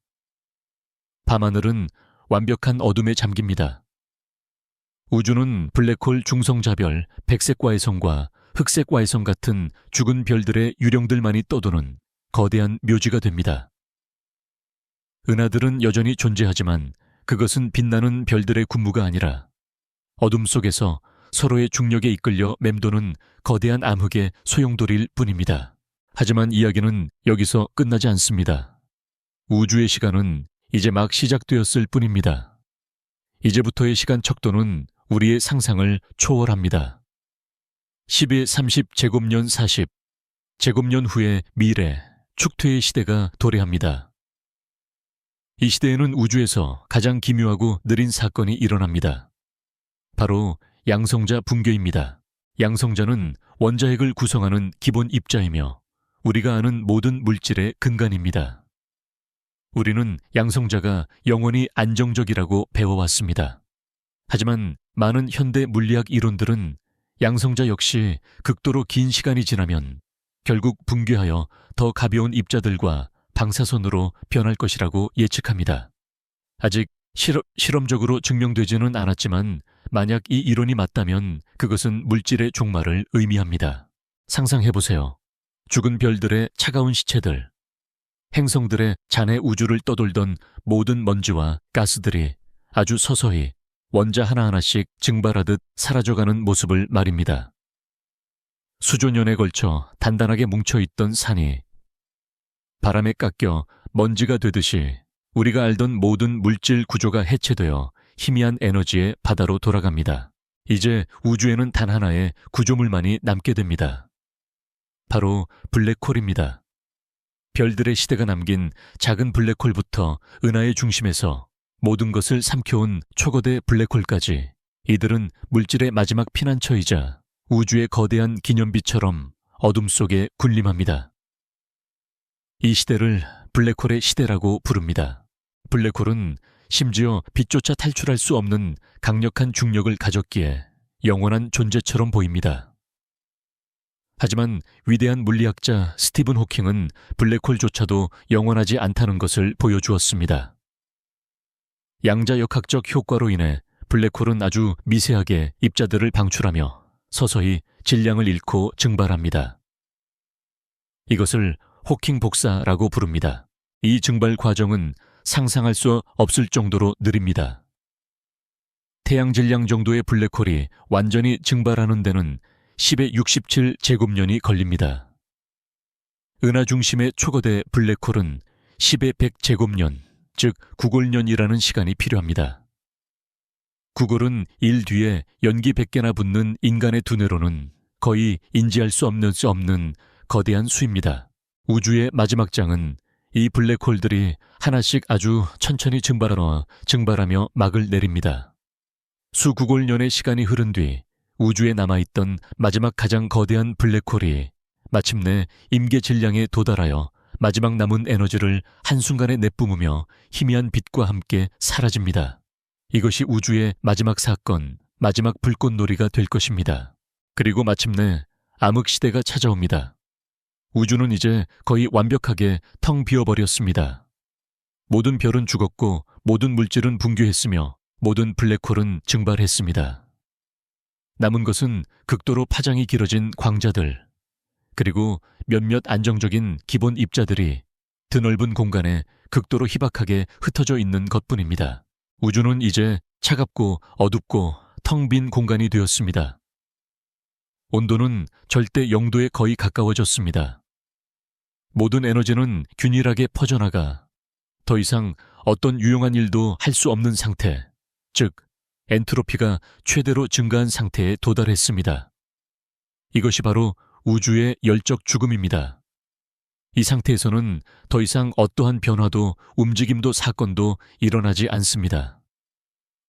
밤하늘은 완벽한 어둠에 잠깁니다. 우주는 블랙홀 중성자별 백색 와이성과 흑색 와이성 같은 죽은 별들의 유령들만이 떠도는 거대한 묘지가 됩니다. 은하들은 여전히 존재하지만 그것은 빛나는 별들의 군무가 아니라 어둠 속에서 서로의 중력에 이끌려 맴도는 거대한 암흑의 소용돌이일 뿐입니다. 하지만 이야기는 여기서 끝나지 않습니다. 우주의 시간은 이제 막 시작되었을 뿐입니다. 이제부터의 시간 척도는 우리의 상상을 초월합니다. 10의 30 제곱년 40 제곱년 후의 미래 축토의 시대가 도래합니다. 이 시대에는 우주에서 가장 기묘하고 느린 사건이 일어납니다. 바로 양성자 붕괴입니다. 양성자는 원자핵을 구성하는 기본 입자이며 우리가 아는 모든 물질의 근간입니다. 우리는 양성자가 영원히 안정적이라고 배워왔습니다. 하지만 많은 현대 물리학 이론들은 양성자 역시 극도로 긴 시간이 지나면 결국 붕괴하여 더 가벼운 입자들과 방사선으로 변할 것이라고 예측합니다. 아직 실험적으로 증명되지는 않았지만 만약 이 이론이 맞다면 그것은 물질의 종말을 의미합니다. 상상해보세요. 죽은 별들의 차가운 시체들, 행성들의 잔해 우주를 떠돌던 모든 먼지와 가스들이 아주 서서히 원자 하나하나씩 증발하듯 사라져가는 모습을 말입니다. 수조 년에 걸쳐 단단하게 뭉쳐있던 산이 바람에 깎여 먼지가 되듯이 우리가 알던 모든 물질 구조가 해체되어 희미한 에너지의 바다로 돌아갑니다. 이제 우주에는 단 하나의 구조물만이 남게 됩니다. 바로 블랙홀입니다. 별들의 시대가 남긴 작은 블랙홀부터 은하의 중심에서 모든 것을 삼켜온 초거대 블랙홀까지 이들은 물질의 마지막 피난처이자 우주의 거대한 기념비처럼 어둠 속에 군림합니다. 이 시대를 블랙홀의 시대라고 부릅니다. 블랙홀은 심지어 빛조차 탈출할 수 없는 강력한 중력을 가졌기에 영원한 존재처럼 보입니다. 하지만 위대한 물리학자 스티븐 호킹은 블랙홀조차도 영원하지 않다는 것을 보여주었습니다. 양자역학적 효과로 인해 블랙홀은 아주 미세하게 입자들을 방출하며 서서히 질량을 잃고 증발합니다. 이것을 호킹 복사라고 부릅니다. 이 증발 과정은 상상할 수 없을 정도로 느립니다. 태양 질량 정도의 블랙홀이 완전히 증발하는 데는 10의 67제곱년이 걸립니다. 은하 중심의 초거대 블랙홀은 10의 100제곱년, 즉 구골년이라는 시간이 필요합니다. 구골은 1 뒤에 연기 100개나 붙는 인간의 두뇌로는 거의 인지할 수 없는 거대한 수입니다. 우주의 마지막 장은 이 블랙홀들이 하나씩 아주 천천히 증발하며 막을 내립니다. 수구골년의 시간이 흐른 뒤 우주에 남아있던 마지막 가장 거대한 블랙홀이 마침내 임계 질량에 도달하여 마지막 남은 에너지를 한순간에 내뿜으며 희미한 빛과 함께 사라집니다. 이것이 우주의 마지막 사건, 마지막 불꽃놀이가 될 것입니다. 그리고 마침내 암흑시대가 찾아옵니다. 우주는 이제 거의 완벽하게 텅 비어버렸습니다. 모든 별은 죽었고 모든 물질은 붕괴했으며 모든 블랙홀은 증발했습니다. 남은 것은 극도로 파장이 길어진 광자들, 그리고 몇몇 안정적인 기본 입자들이 드넓은 공간에 극도로 희박하게 흩어져 있는 것뿐입니다. 우주는 이제 차갑고 어둡고 텅 빈 공간이 되었습니다. 온도는 절대 0도에 거의 가까워졌습니다. 모든 에너지는 균일하게 퍼져나가 더 이상 어떤 유용한 일도 할 수 없는 상태, 즉 엔트로피가 최대로 증가한 상태에 도달했습니다. 이것이 바로 우주의 열적 죽음입니다. 이 상태에서는 더 이상 어떠한 변화도 움직임도 사건도 일어나지 않습니다.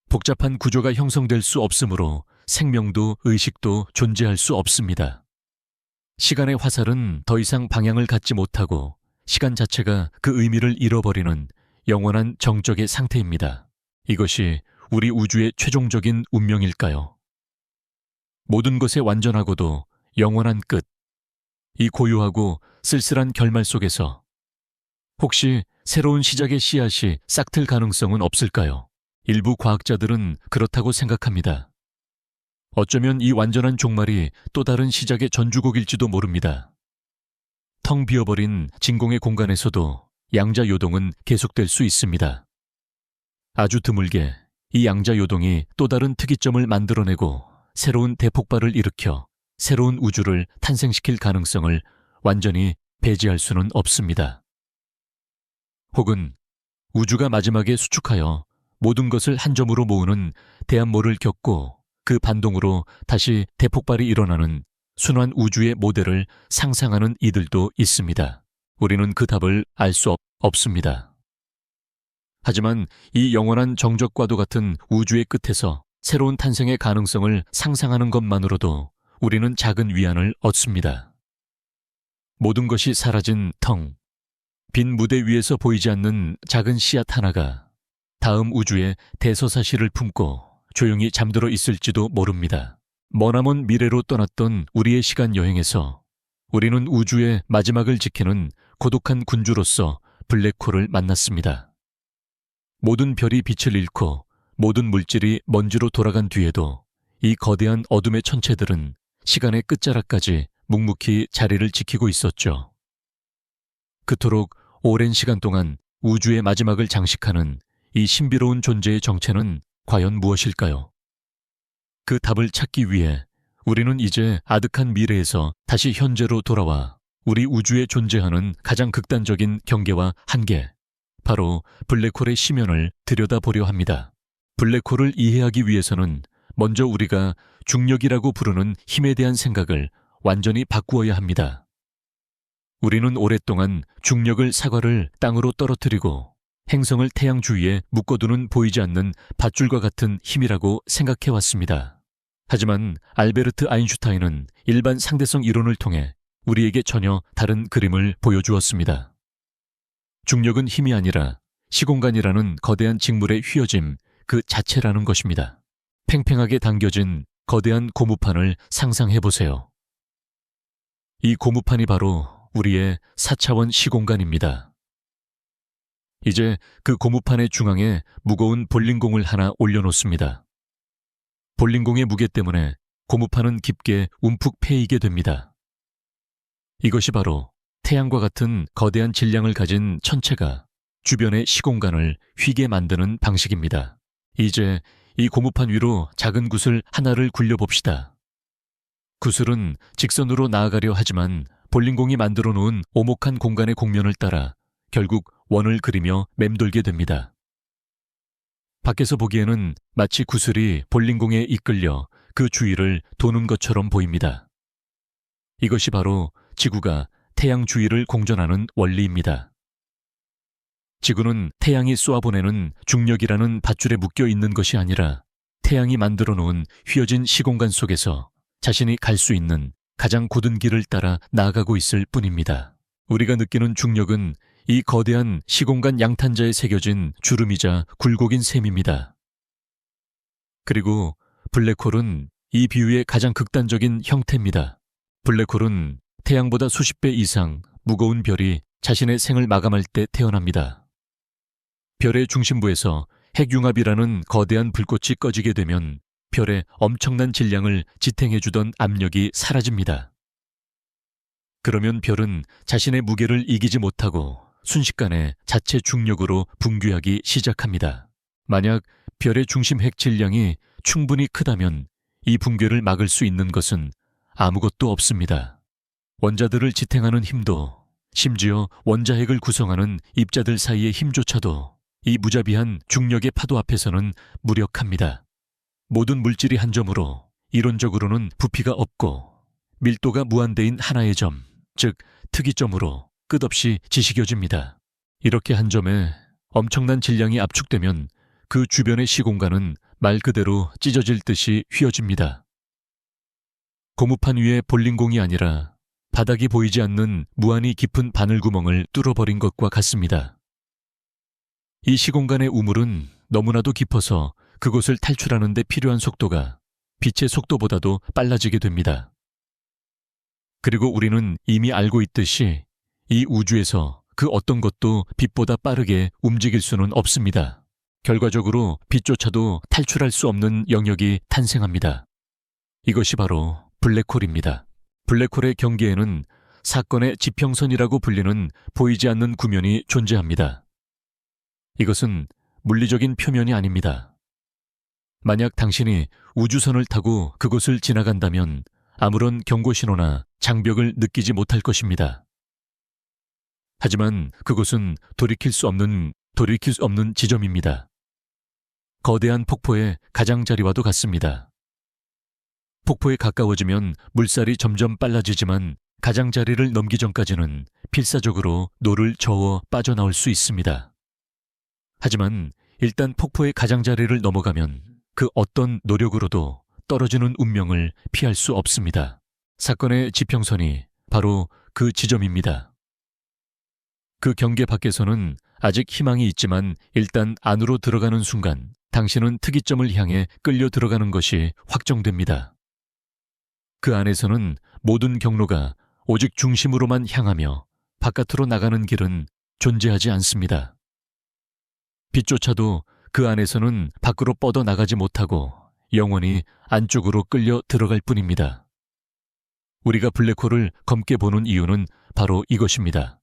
복잡한 구조가 형성될 수 없으므로 생명도 의식도 존재할 수 없습니다. 시간의 화살은 더 이상 방향을 갖지 못하고 시간 자체가 그 의미를 잃어버리는 영원한 정적의 상태입니다. 이것이 우리 우주의 최종적인 운명일까요? 모든 것의 완전하고도 영원한 끝, 이 고요하고 쓸쓸한 결말 속에서 혹시 새로운 시작의 씨앗이 싹틀 가능성은 없을까요? 일부 과학자들은 그렇다고 생각합니다. 어쩌면 이 완전한 종말이 또 다른 시작의 전주곡일지도 모릅니다. 텅 비어버린 진공의 공간에서도 양자 요동은 계속될 수 있습니다. 아주 드물게 이 양자 요동이 또 다른 특이점을 만들어내고 새로운 대폭발을 일으켜 새로운 우주를 탄생시킬 가능성을 완전히 배제할 수는 없습니다. 혹은 우주가 마지막에 수축하여 모든 것을 한 점으로 모으는 대함모를 겪고 그 반동으로 다시 대폭발이 일어나는 순환 우주의 모델을 상상하는 이들도 있습니다. 우리는 그 답을 알 수 없습니다. 하지만 이 영원한 정적과도 같은 우주의 끝에서 새로운 탄생의 가능성을 상상하는 것만으로도 우리는 작은 위안을 얻습니다. 모든 것이 사라진 빈 무대 위에서 보이지 않는 작은 씨앗 하나가 다음 우주의 대서사시를 품고 조용히 잠들어 있을지도 모릅니다. 머나먼 미래로 떠났던 우리의 시간 여행에서 우리는 우주의 마지막을 지키는 고독한 군주로서 블랙홀을 만났습니다. 모든 별이 빛을 잃고 모든 물질이 먼지로 돌아간 뒤에도 이 거대한 어둠의 천체들은 시간의 끝자락까지 묵묵히 자리를 지키고 있었죠. 그토록 오랜 시간 동안 우주의 마지막을 장식하는 이 신비로운 존재의 정체는 과연 무엇일까요? 그 답을 찾기 위해 우리는 이제 아득한 미래에서 다시 현재로 돌아와 우리 우주에 존재하는 가장 극단적인 경계와 한계, 바로 블랙홀의 심연을 들여다보려 합니다. 블랙홀을 이해하기 위해서는 먼저 우리가 중력이라고 부르는 힘에 대한 생각을 완전히 바꾸어야 합니다. 우리는 오랫동안 중력을 사과를 땅으로 떨어뜨리고 행성을 태양 주위에 묶어두는 보이지 않는 밧줄과 같은 힘이라고 생각해왔습니다. 하지만 알베르트 아인슈타인은 일반 상대성 이론을 통해 우리에게 전혀 다른 그림을 보여주었습니다. 중력은 힘이 아니라 시공간이라는 거대한 직물의 휘어짐 그 자체라는 것입니다. 팽팽하게 당겨진 거대한 고무판을 상상해보세요. 이 고무판이 바로 우리의 4차원 시공간입니다. 이제 그 고무판의 중앙에 무거운 볼링공을 하나 올려놓습니다. 볼링공의 무게 때문에 고무판은 깊게 움푹 패이게 됩니다. 이것이 바로 태양과 같은 거대한 질량을 가진 천체가 주변의 시공간을 휘게 만드는 방식입니다. 이제 이 고무판 위로 작은 구슬 하나를 굴려봅시다. 구슬은 직선으로 나아가려 하지만 볼링공이 만들어 놓은 오목한 공간의 곡면을 따라 결국 원을 그리며 맴돌게 됩니다. 밖에서 보기에는 마치 구슬이 볼링공에 이끌려 그 주위를 도는 것처럼 보입니다. 이것이 바로 지구가 태양 주위를 공전하는 원리입니다. 지구는 태양이 쏘아보내는 중력이라는 밧줄에 묶여 있는 것이 아니라 태양이 만들어 놓은 휘어진 시공간 속에서 자신이 갈 수 있는 가장 곧은 길을 따라 나아가고 있을 뿐입니다. 우리가 느끼는 중력은 이 거대한 시공간 양탄자에 새겨진 주름이자 굴곡인 셈입니다. 그리고 블랙홀은 이 비유의 가장 극단적인 형태입니다. 블랙홀은 태양보다 수십 배 이상 무거운 별이 자신의 생을 마감할 때 태어납니다. 별의 중심부에서 핵융합이라는 거대한 불꽃이 꺼지게 되면 별의 엄청난 질량을 지탱해주던 압력이 사라집니다. 그러면 별은 자신의 무게를 이기지 못하고 순식간에 자체 중력으로 붕괴하기 시작합니다. 만약 별의 중심 핵 질량이 충분히 크다면 이 붕괴를 막을 수 있는 것은 아무것도 없습니다. 원자들을 지탱하는 힘도, 심지어 원자핵을 구성하는 입자들 사이의 힘조차도 이 무자비한 중력의 파도 앞에서는 무력합니다. 모든 물질이 한 점으로 이론적으로는 부피가 없고 밀도가 무한대인 하나의 점, 즉 특이점으로 끝없이 지식여집니다. 이렇게 한 점에 엄청난 질량이 압축되면 그 주변의 시공간은 말 그대로 찢어질 듯이 휘어집니다. 고무판 위에 볼링공이 아니라 바닥이 보이지 않는 무한히 깊은 바늘구멍을 뚫어버린 것과 같습니다. 이 시공간의 우물은 너무나도 깊어서 그곳을 탈출하는 데 필요한 속도가 빛의 속도보다도 빨라지게 됩니다. 그리고 우리는 이미 알고 있듯이 이 우주에서 그 어떤 것도 빛보다 빠르게 움직일 수는 없습니다. 결과적으로 빛조차도 탈출할 수 없는 영역이 탄생합니다. 이것이 바로 블랙홀입니다. 블랙홀의 경계에는 사건의 지평선이라고 불리는 보이지 않는 구면이 존재합니다. 이것은 물리적인 표면이 아닙니다. 만약 당신이 우주선을 타고 그곳을 지나간다면 아무런 경고신호나 장벽을 느끼지 못할 것입니다. 하지만 그곳은 돌이킬 수 없는 지점입니다. 거대한 폭포의 가장자리와도 같습니다. 폭포에 가까워지면 물살이 점점 빨라지지만 가장자리를 넘기 전까지는 필사적으로 노를 저어 빠져나올 수 있습니다. 하지만 일단 폭포의 가장자리를 넘어가면 그 어떤 노력으로도 떨어지는 운명을 피할 수 없습니다. 사건의 지평선이 바로 그 지점입니다. 그 경계 밖에서는 아직 희망이 있지만 일단 안으로 들어가는 순간 당신은 특이점을 향해 끌려 들어가는 것이 확정됩니다. 그 안에서는 모든 경로가 오직 중심으로만 향하며 바깥으로 나가는 길은 존재하지 않습니다. 빛조차도 그 안에서는 밖으로 뻗어 나가지 못하고 영원히 안쪽으로 끌려 들어갈 뿐입니다. 우리가 블랙홀을 검게 보는 이유는 바로 이것입니다.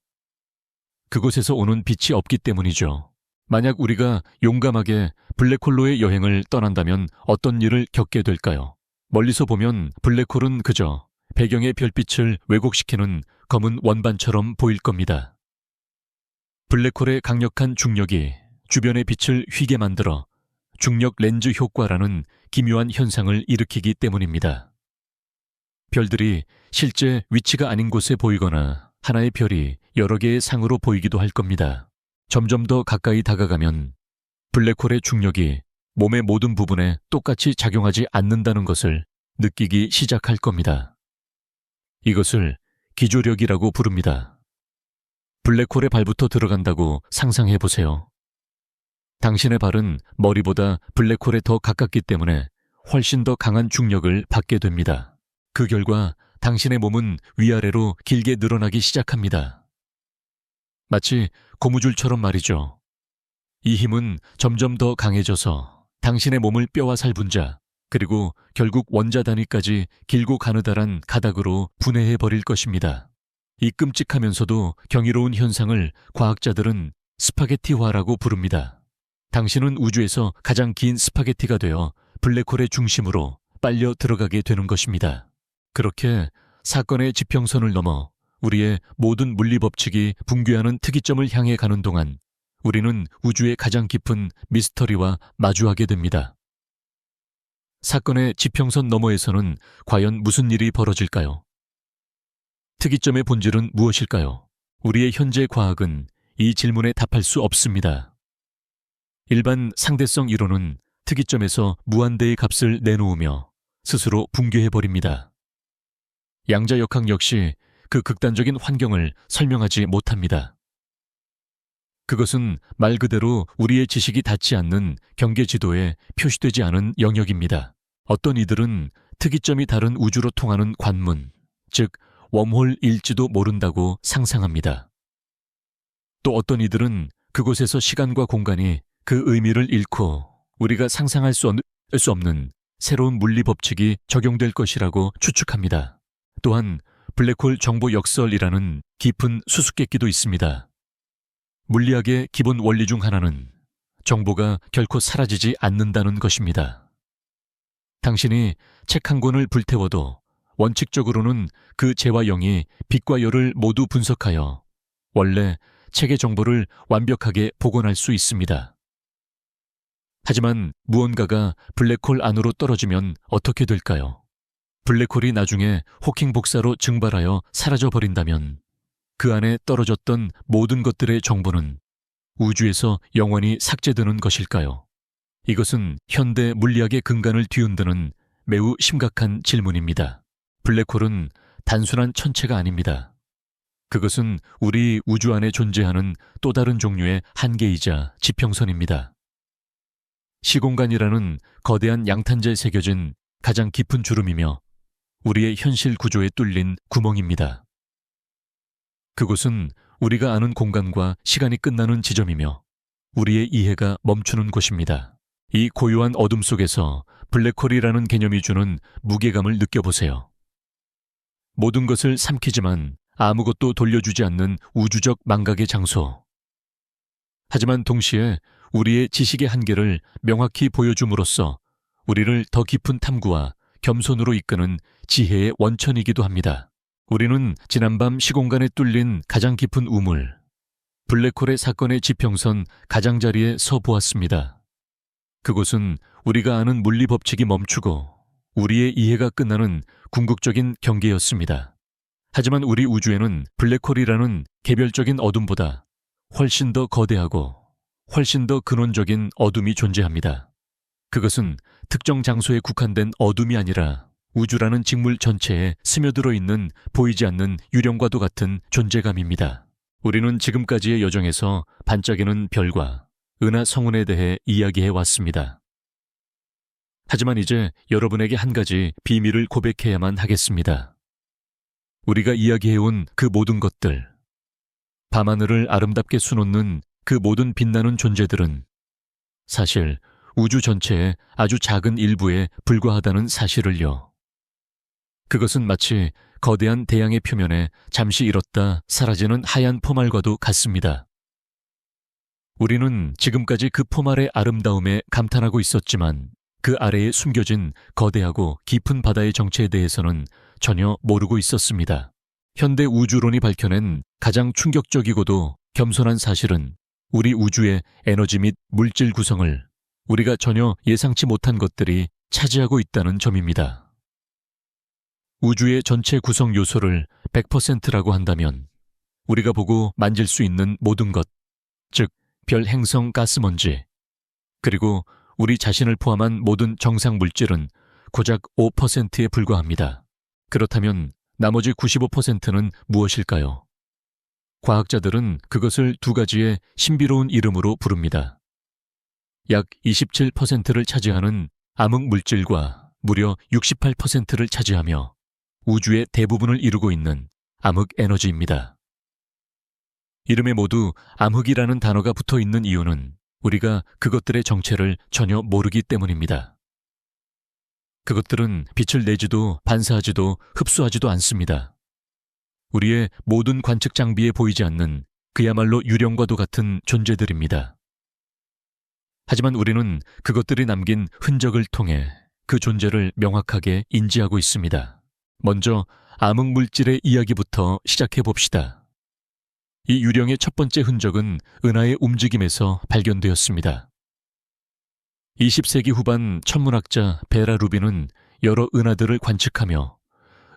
그곳에서 오는 빛이 없기 때문이죠. 만약 우리가 용감하게 블랙홀로의 여행을 떠난다면 어떤 일을 겪게 될까요? 멀리서 보면 블랙홀은 그저 배경의 별빛을 왜곡시키는 검은 원반처럼 보일 겁니다. 블랙홀의 강력한 중력이 주변의 빛을 휘게 만들어 중력 렌즈 효과라는 기묘한 현상을 일으키기 때문입니다. 별들이 실제 위치가 아닌 곳에 보이거나 하나의 별이 여러 개의 상으로 보이기도 할 겁니다. 점점 더 가까이 다가가면 블랙홀의 중력이 몸의 모든 부분에 똑같이 작용하지 않는다는 것을 느끼기 시작할 겁니다. 이것을 기조력이라고 부릅니다. 블랙홀의 발부터 들어간다고 상상해 보세요. 당신의 발은 머리보다 블랙홀에 더 가깝기 때문에 훨씬 더 강한 중력을 받게 됩니다. 그 결과 당신의 몸은 위아래로 길게 늘어나기 시작합니다. 마치 고무줄처럼 말이죠. 이 힘은 점점 더 강해져서 당신의 몸을 뼈와 살 분자, 그리고 결국 원자 단위까지 길고 가느다란 가닥으로 분해해 버릴 것입니다. 이 끔찍하면서도 경이로운 현상을 과학자들은 스파게티화라고 부릅니다. 당신은 우주에서 가장 긴 스파게티가 되어 블랙홀의 중심으로 빨려 들어가게 되는 것입니다. 그렇게 사건의 지평선을 넘어 우리의 모든 물리 법칙이 붕괴하는 특이점을 향해 가는 동안 우리는 우주의 가장 깊은 미스터리와 마주하게 됩니다. 사건의 지평선 너머에서는 과연 무슨 일이 벌어질까요? 특이점의 본질은 무엇일까요? 우리의 현재 과학은 이 질문에 답할 수 없습니다. 일반 상대성 이론은 특이점에서 무한대의 값을 내놓으며 스스로 붕괴해버립니다. 양자역학 역시 그 극단적인 환경을 설명하지 못합니다. 그것은 말 그대로 우리의 지식이 닿지 않는 경계지도에 표시되지 않은 영역입니다. 어떤 이들은 특이점이 다른 우주로 통하는 관문, 즉 웜홀일지도 모른다고 상상합니다. 또 어떤 이들은 그곳에서 시간과 공간이 그 의미를 잃고 우리가 상상할 수 없는 새로운 물리 법칙이 적용될 것이라고 추측합니다. 또한 블랙홀 정보 역설이라는 깊은 수수께끼도 있습니다. 물리학의 기본 원리 중 하나는 정보가 결코 사라지지 않는다는 것입니다. 당신이 책 한 권을 불태워도 원칙적으로는 그 재와 영이 빛과 열을 모두 분석하여 원래 책의 정보를 완벽하게 복원할 수 있습니다. 하지만 무언가가 블랙홀 안으로 떨어지면 어떻게 될까요? 블랙홀이 나중에 호킹 복사로 증발하여 사라져버린다면 그 안에 떨어졌던 모든 것들의 정보는 우주에서 영원히 삭제되는 것일까요? 이것은 현대 물리학의 근간을 뒤흔드는 매우 심각한 질문입니다. 블랙홀은 단순한 천체가 아닙니다. 그것은 우리 우주 안에 존재하는 또 다른 종류의 한계이자 지평선입니다. 시공간이라는 거대한 양탄자에 새겨진 가장 깊은 주름이며 우리의 현실 구조에 뚫린 구멍입니다. 그곳은 우리가 아는 공간과 시간이 끝나는 지점이며 우리의 이해가 멈추는 곳입니다. 이 고요한 어둠 속에서 블랙홀이라는 개념이 주는 무게감을 느껴보세요. 모든 것을 삼키지만 아무것도 돌려주지 않는 우주적 망각의 장소. 하지만 동시에 우리의 지식의 한계를 명확히 보여줌으로써 우리를 더 깊은 탐구와 겸손으로 이끄는 지혜의 원천이기도 합니다. 우리는 지난밤 시공간에 뚫린 가장 깊은 우물, 블랙홀의 사건의 지평선 가장자리에 서 보았습니다. 그곳은 우리가 아는 물리 법칙이 멈추고 우리의 이해가 끝나는 궁극적인 경계였습니다. 하지만 우리 우주에는 블랙홀이라는 개별적인 어둠보다 훨씬 더 거대하고 훨씬 더 근원적인 어둠이 존재합니다. 그것은 특정 장소에 국한된 어둠이 아니라 우주라는 직물 전체에 스며들어 있는 보이지 않는 유령과도 같은 존재감입니다. 우리는 지금까지의 여정에서 반짝이는 별과 은하 성운에 대해 이야기해 왔습니다. 하지만 이제 여러분에게 한 가지 비밀을 고백해야만 하겠습니다. 우리가 이야기해온 그 모든 것들, 밤하늘을 아름답게 수놓는 그 모든 빛나는 존재들은 사실 우주 전체의 아주 작은 일부에 불과하다는 사실을요. 그것은 마치 거대한 대양의 표면에 잠시 일었다 사라지는 하얀 포말과도 같습니다. 우리는 지금까지 그 포말의 아름다움에 감탄하고 있었지만 그 아래에 숨겨진 거대하고 깊은 바다의 정체에 대해서는 전혀 모르고 있었습니다. 현대 우주론이 밝혀낸 가장 충격적이고도 겸손한 사실은 우리 우주의 에너지 및 물질 구성을 우리가 전혀 예상치 못한 것들이 차지하고 있다는 점입니다. 우주의 전체 구성 요소를 100%라고 한다면 우리가 보고 만질 수 있는 모든 것, 즉 별 행성 가스먼지, 그리고 우리 자신을 포함한 모든 정상 물질은 고작 5%에 불과합니다. 그렇다면 나머지 95%는 무엇일까요? 과학자들은 그것을 두 가지의 신비로운 이름으로 부릅니다. 약 27%를 차지하는 암흑 물질과 무려 68%를 차지하며 우주의 대부분을 이루고 있는 암흑 에너지입니다. 이름에 모두 암흑이라는 단어가 붙어 있는 이유는 우리가 그것들의 정체를 전혀 모르기 때문입니다. 그것들은 빛을 내지도 반사하지도 흡수하지도 않습니다. 우리의 모든 관측 장비에 보이지 않는 그야말로 유령과도 같은 존재들입니다. 하지만 우리는 그것들이 남긴 흔적을 통해 그 존재를 명확하게 인지하고 있습니다. 먼저 암흑 물질의 이야기부터 시작해 봅시다. 이 유령의 첫 번째 흔적은 은하의 움직임에서 발견되었습니다. 20세기 후반 천문학자 베라 루빈은 여러 은하들을 관측하며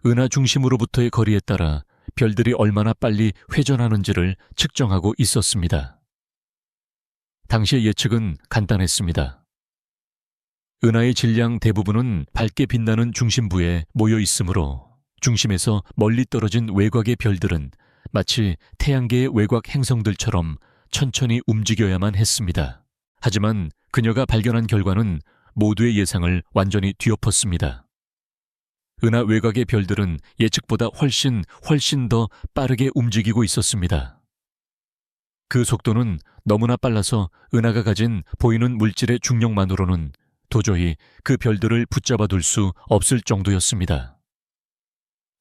은하 중심으로부터의 거리에 따라 별들이 얼마나 빨리 회전하는지를 측정하고 있었습니다. 당시의 예측은 간단했습니다. 은하의 질량 대부분은 밝게 빛나는 중심부에 모여 있으므로 중심에서 멀리 떨어진 외곽의 별들은 마치 태양계의 외곽 행성들처럼 천천히 움직여야만 했습니다. 하지만 그녀가 발견한 결과는 모두의 예상을 완전히 뒤엎었습니다. 은하 외곽의 별들은 예측보다 훨씬 더 빠르게 움직이고 있었습니다. 그 속도는 너무나 빨라서 은하가 가진 보이는 물질의 중력만으로는 도저히 그 별들을 붙잡아 둘 수 없을 정도였습니다.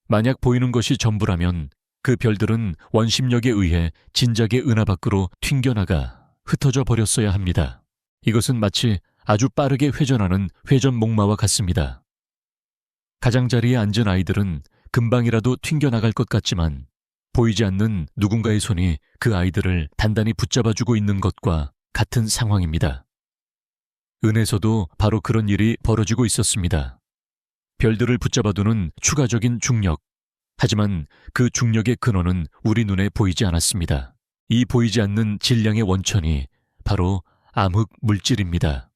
만약 보이는 것이 전부라면 그 별들은 원심력에 의해 진작에 은하 밖으로 튕겨나가 흩어져 버렸어야 합니다. 이것은 마치 아주 빠르게 회전하는 회전목마와 같습니다. 가장자리에 앉은 아이들은 금방이라도 튕겨나갈 것 같지만 보이지 않는 누군가의 손이 그 아이들을 단단히 붙잡아주고 있는 것과 같은 상황입니다. 은에서도 바로 그런 일이 벌어지고 있었습니다. 별들을 붙잡아두는 추가적인 중력. 하지만 그 중력의 근원은 우리 눈에 보이지 않았습니다. 이 보이지 않는 질량의 원천이 바로 암흑 물질입니다.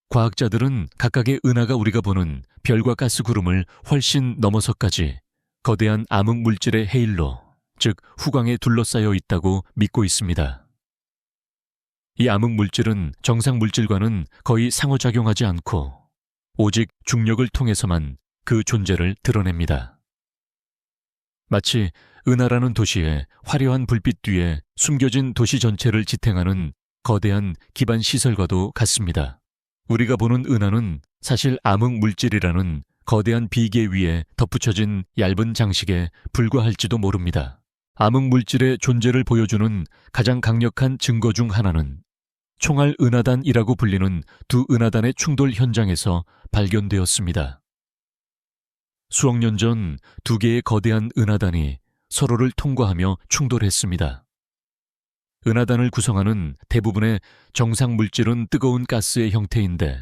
과학자들은 각각의 은하가 우리가 보는 별과 가스 구름을 훨씬 넘어서까지 거대한 암흑 물질의 헤일로, 즉 후광에 둘러싸여 있다고 믿고 있습니다. 이 암흑 물질은 정상 물질과는 거의 상호작용하지 않고 오직 중력을 통해서만 그 존재를 드러냅니다. 마치 은하라는 도시의 화려한 불빛 뒤에 숨겨진 도시 전체를 지탱하는 거대한 기반 시설과도 같습니다. 우리가 보는 은하는 사실 암흑 물질이라는 거대한 비계 위에 덧붙여진 얇은 장식에 불과할지도 모릅니다. 암흑 물질의 존재를 보여주는 가장 강력한 증거 중 하나는 총알 은하단이라고 불리는 두 은하단의 충돌 현장에서 발견되었습니다. 수억 년 전 두 개의 거대한 은하단이 서로를 통과하며 충돌했습니다. 은하단을 구성하는 대부분의 정상 물질은 뜨거운 가스의 형태인데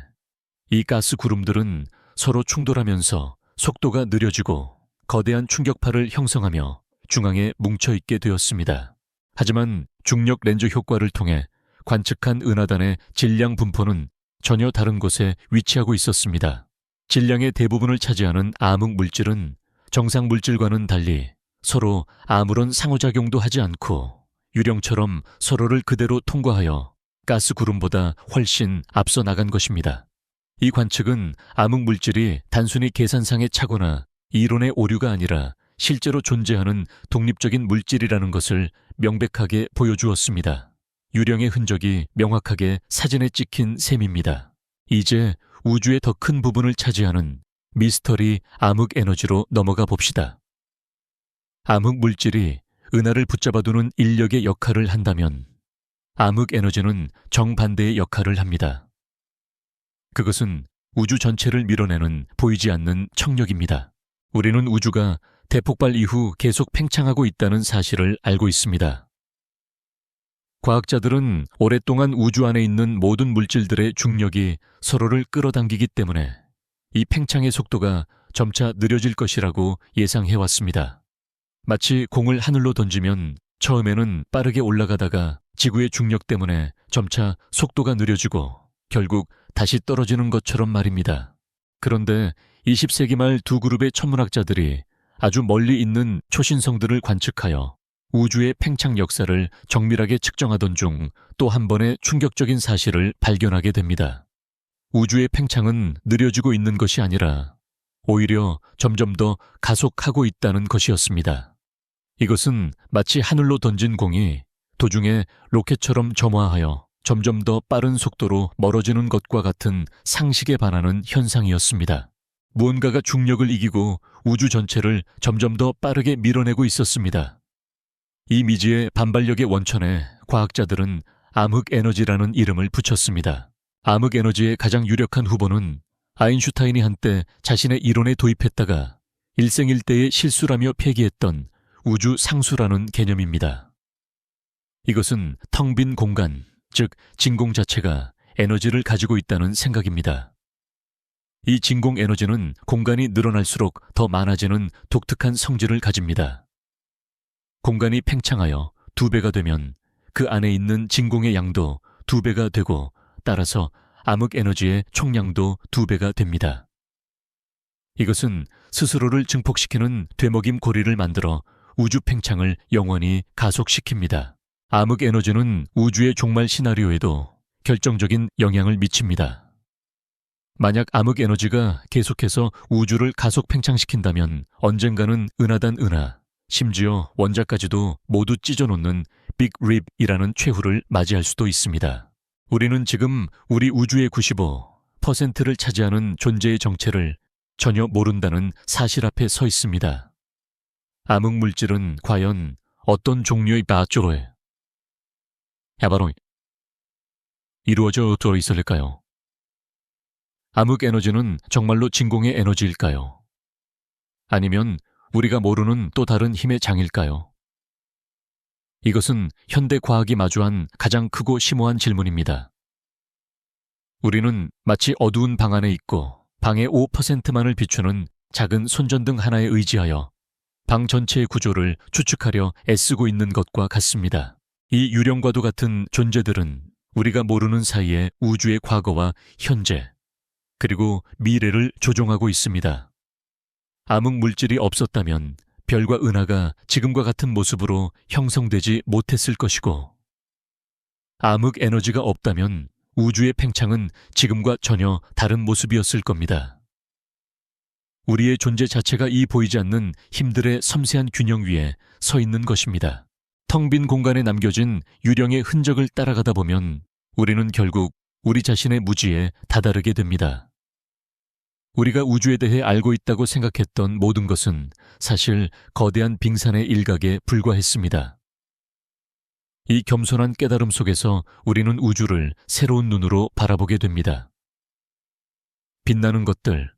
이 가스 구름들은 서로 충돌하면서 속도가 느려지고 거대한 충격파를 형성하며 중앙에 뭉쳐있게 되었습니다. 하지만 중력 렌즈 효과를 통해 관측한 은하단의 질량 분포는 전혀 다른 곳에 위치하고 있었습니다. 질량의 대부분을 차지하는 암흑 물질은 정상 물질과는 달리 서로 아무런 상호작용도 하지 않고 유령처럼 서로를 그대로 통과하여 가스 구름보다 훨씬 앞서 나간 것입니다. 이 관측은 암흑 물질이 단순히 계산상의 착오나 이론의 오류가 아니라 실제로 존재하는 독립적인 물질이라는 것을 명백하게 보여주었습니다. 유령의 흔적이 명확하게 사진에 찍힌 셈입니다. 이제 우주의 더 큰 부분을 차지하는 미스터리 암흑 에너지로 넘어가 봅시다. 암흑 물질이 은하를 붙잡아두는 인력의 역할을 한다면 암흑 에너지는 정반대의 역할을 합니다. 그것은 우주 전체를 밀어내는 보이지 않는 청력입니다. 우리는 우주가 대폭발 이후 계속 팽창하고 있다는 사실을 알고 있습니다. 과학자들은 오랫동안 우주 안에 있는 모든 물질들의 중력이 서로를 끌어당기기 때문에 이 팽창의 속도가 점차 느려질 것이라고 예상해왔습니다. 마치 공을 하늘로 던지면 처음에는 빠르게 올라가다가 지구의 중력 때문에 점차 속도가 느려지고 결국 다시 떨어지는 것처럼 말입니다. 그런데 20세기 말 두 그룹의 천문학자들이 아주 멀리 있는 초신성들을 관측하여 우주의 팽창 역사를 정밀하게 측정하던 중 또 한 번의 충격적인 사실을 발견하게 됩니다. 우주의 팽창은 느려지고 있는 것이 아니라 오히려 점점 더 가속하고 있다는 것이었습니다. 이것은 마치 하늘로 던진 공이 도중에 로켓처럼 점화하여 점점 더 빠른 속도로 멀어지는 것과 같은 상식에 반하는 현상이었습니다. 무언가가 중력을 이기고 우주 전체를 점점 더 빠르게 밀어내고 있었습니다. 이 미지의 반발력의 원천에 과학자들은 암흑에너지라는 이름을 붙였습니다. 암흑에너지의 가장 유력한 후보는 아인슈타인이 한때 자신의 이론에 도입했다가 일생일대의 실수라며 폐기했던 우주 상수라는 개념입니다. 이것은 텅 빈 공간, 즉 진공 자체가 에너지를 가지고 있다는 생각입니다. 이 진공 에너지는 공간이 늘어날수록 더 많아지는 독특한 성질을 가집니다. 공간이 팽창하여 2배가 되면 그 안에 있는 진공의 양도 2배가 되고 따라서 암흑 에너지의 총량도 2배가 됩니다. 이것은 스스로를 증폭시키는 되먹임 고리를 만들어 우주 팽창을 영원히 가속시킵니다. 암흑 에너지는 우주의 종말 시나리오에도 결정적인 영향을 미칩니다. 만약 암흑 에너지가 계속해서 우주를 가속 팽창시킨다면 언젠가는 은하단 은하, 심지어 원자까지도 모두 찢어놓는 빅 립이라는 최후를 맞이할 수도 있습니다. 우리는 지금 우리 우주의 95%를 차지하는 존재의 정체를 전혀 모른다는 사실 앞에 서 있습니다. 암흑 물질은 과연 어떤 종류의 바조에 바로 이루어져 있을까요? 암흑 에너지는 정말로 진공의 에너지일까요? 아니면 우리가 모르는 또 다른 힘의 장일까요? 이것은 현대 과학이 마주한 가장 크고 심오한 질문입니다. 우리는 마치 어두운 방 안에 있고 방의 5%만을 비추는 작은 손전등 하나에 의지하여 방 전체의 구조를 추측하려 애쓰고 있는 것과 같습니다. 이 유령과도 같은 존재들은 우리가 모르는 사이에 우주의 과거와 현재, 그리고 미래를 조종하고 있습니다. 암흑 물질이 없었다면 별과 은하가 지금과 같은 모습으로 형성되지 못했을 것이고, 암흑 에너지가 없다면 우주의 팽창은 지금과 전혀 다른 모습이었을 겁니다. 우리의 존재 자체가 이 보이지 않는 힘들의 섬세한 균형 위에 서 있는 것입니다. 텅 빈 공간에 남겨진 유령의 흔적을 따라가다 보면 우리는 결국 우리 자신의 무지에 다다르게 됩니다. 우리가 우주에 대해 알고 있다고 생각했던 모든 것은 사실 거대한 빙산의 일각에 불과했습니다. 이 겸손한 깨달음 속에서 우리는 우주를 새로운 눈으로 바라보게 됩니다. 빛나는 것들,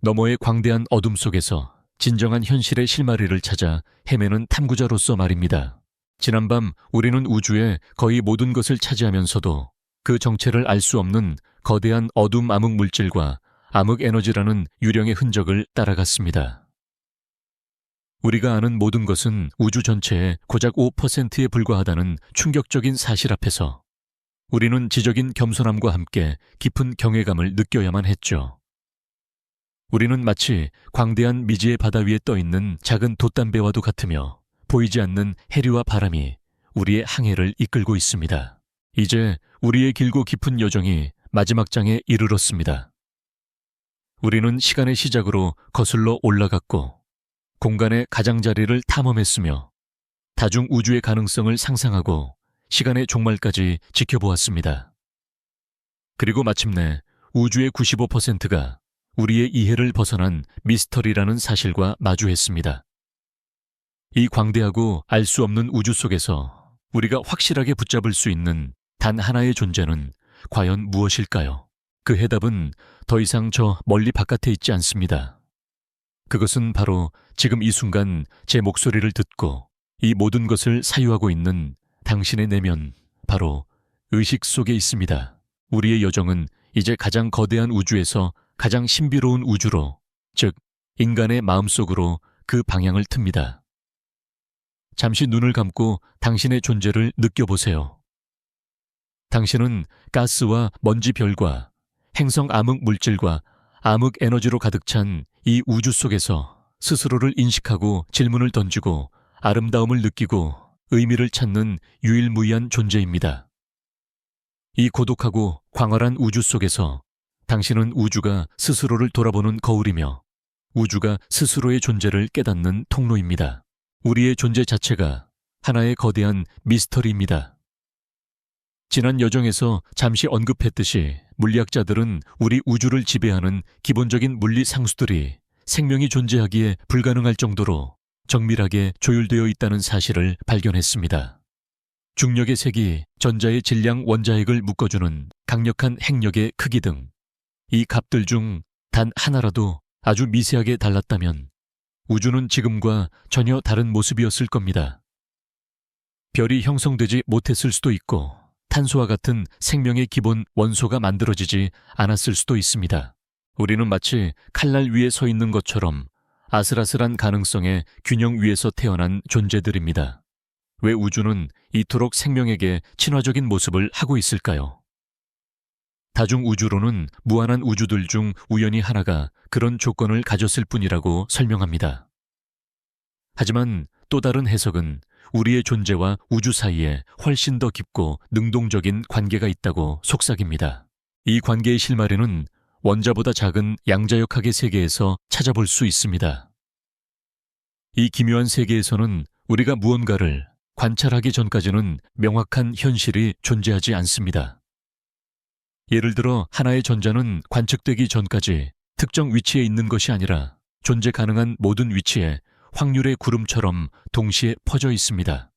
너머의 광대한 어둠 속에서 진정한 현실의 실마리를 찾아 헤매는 탐구자로서 말입니다. 지난밤 우리는 우주의 거의 모든 것을 차지하면서도 그 정체를 알 수 없는 거대한 어둠 암흑 물질과 암흑 에너지라는 유령의 흔적을 따라갔습니다. 우리가 아는 모든 것은 우주 전체의 고작 5%에 불과하다는 충격적인 사실 앞에서 우리는 지적인 겸손함과 함께 깊은 경외감을 느껴야만 했죠. 우리는 마치 광대한 미지의 바다 위에 떠있는 작은 돛담배와도 같으며 보이지 않는 해류와 바람이 우리의 항해를 이끌고 있습니다. 이제 우리의 길고 깊은 여정이 마지막 장에 이르렀습니다. 우리는 시간의 시작으로 거슬러 올라갔고 공간의 가장자리를 탐험했으며 다중 우주의 가능성을 상상하고 시간의 종말까지 지켜보았습니다. 그리고 마침내 우주의 95%가 우리의 이해를 벗어난 미스터리라는 사실과 마주했습니다. 이 광대하고 알 수 없는 우주 속에서 우리가 확실하게 붙잡을 수 있는 단 하나의 존재는 과연 무엇일까요? 그 해답은 더 이상 저 멀리 바깥에 있지 않습니다. 그것은 바로 지금 이 순간 제 목소리를 듣고 이 모든 것을 사유하고 있는 당신의 내면, 바로 의식 속에 있습니다. 우리의 여정은 이제 가장 거대한 우주에서 가장 신비로운 우주로, 즉 인간의 마음속으로 그 방향을 틉니다. 잠시 눈을 감고 당신의 존재를 느껴보세요. 당신은 가스와 먼지 별과 행성 암흑 물질과 암흑 에너지로 가득 찬 이 우주 속에서 스스로를 인식하고 질문을 던지고 아름다움을 느끼고 의미를 찾는 유일무이한 존재입니다. 이 고독하고 광활한 우주 속에서 당신은 우주가 스스로를 돌아보는 거울이며 우주가 스스로의 존재를 깨닫는 통로입니다. 우리의 존재 자체가 하나의 거대한 미스터리입니다. 지난 여정에서 잠시 언급했듯이 물리학자들은 우리 우주를 지배하는 기본적인 물리 상수들이 생명이 존재하기에 불가능할 정도로 정밀하게 조율되어 있다는 사실을 발견했습니다. 중력의 색이 전자의 질량 원자핵을 묶어주는 강력한 핵력의 크기 등 이 값들 중 단 하나라도 아주 미세하게 달랐다면 우주는 지금과 전혀 다른 모습이었을 겁니다. 별이 형성되지 못했을 수도 있고 탄소와 같은 생명의 기본 원소가 만들어지지 않았을 수도 있습니다. 우리는 마치 칼날 위에 서 있는 것처럼 아슬아슬한 가능성의 균형 위에서 태어난 존재들입니다. 왜 우주는 이토록 생명에게 친화적인 모습을 하고 있을까요? 다중우주론은 무한한 우주들 중 우연히 하나가 그런 조건을 가졌을 뿐이라고 설명합니다. 하지만 또 다른 해석은 우리의 존재와 우주 사이에 훨씬 더 깊고 능동적인 관계가 있다고 속삭입니다. 이 관계의 실마리는 원자보다 작은 양자역학의 세계에서 찾아볼 수 있습니다. 이 기묘한 세계에서는 우리가 무언가를 관찰하기 전까지는 명확한 현실이 존재하지 않습니다. 예를 들어 하나의 전자는 관측되기 전까지 특정 위치에 있는 것이 아니라 존재 가능한 모든 위치에 확률의 구름처럼 동시에 퍼져 있습니다.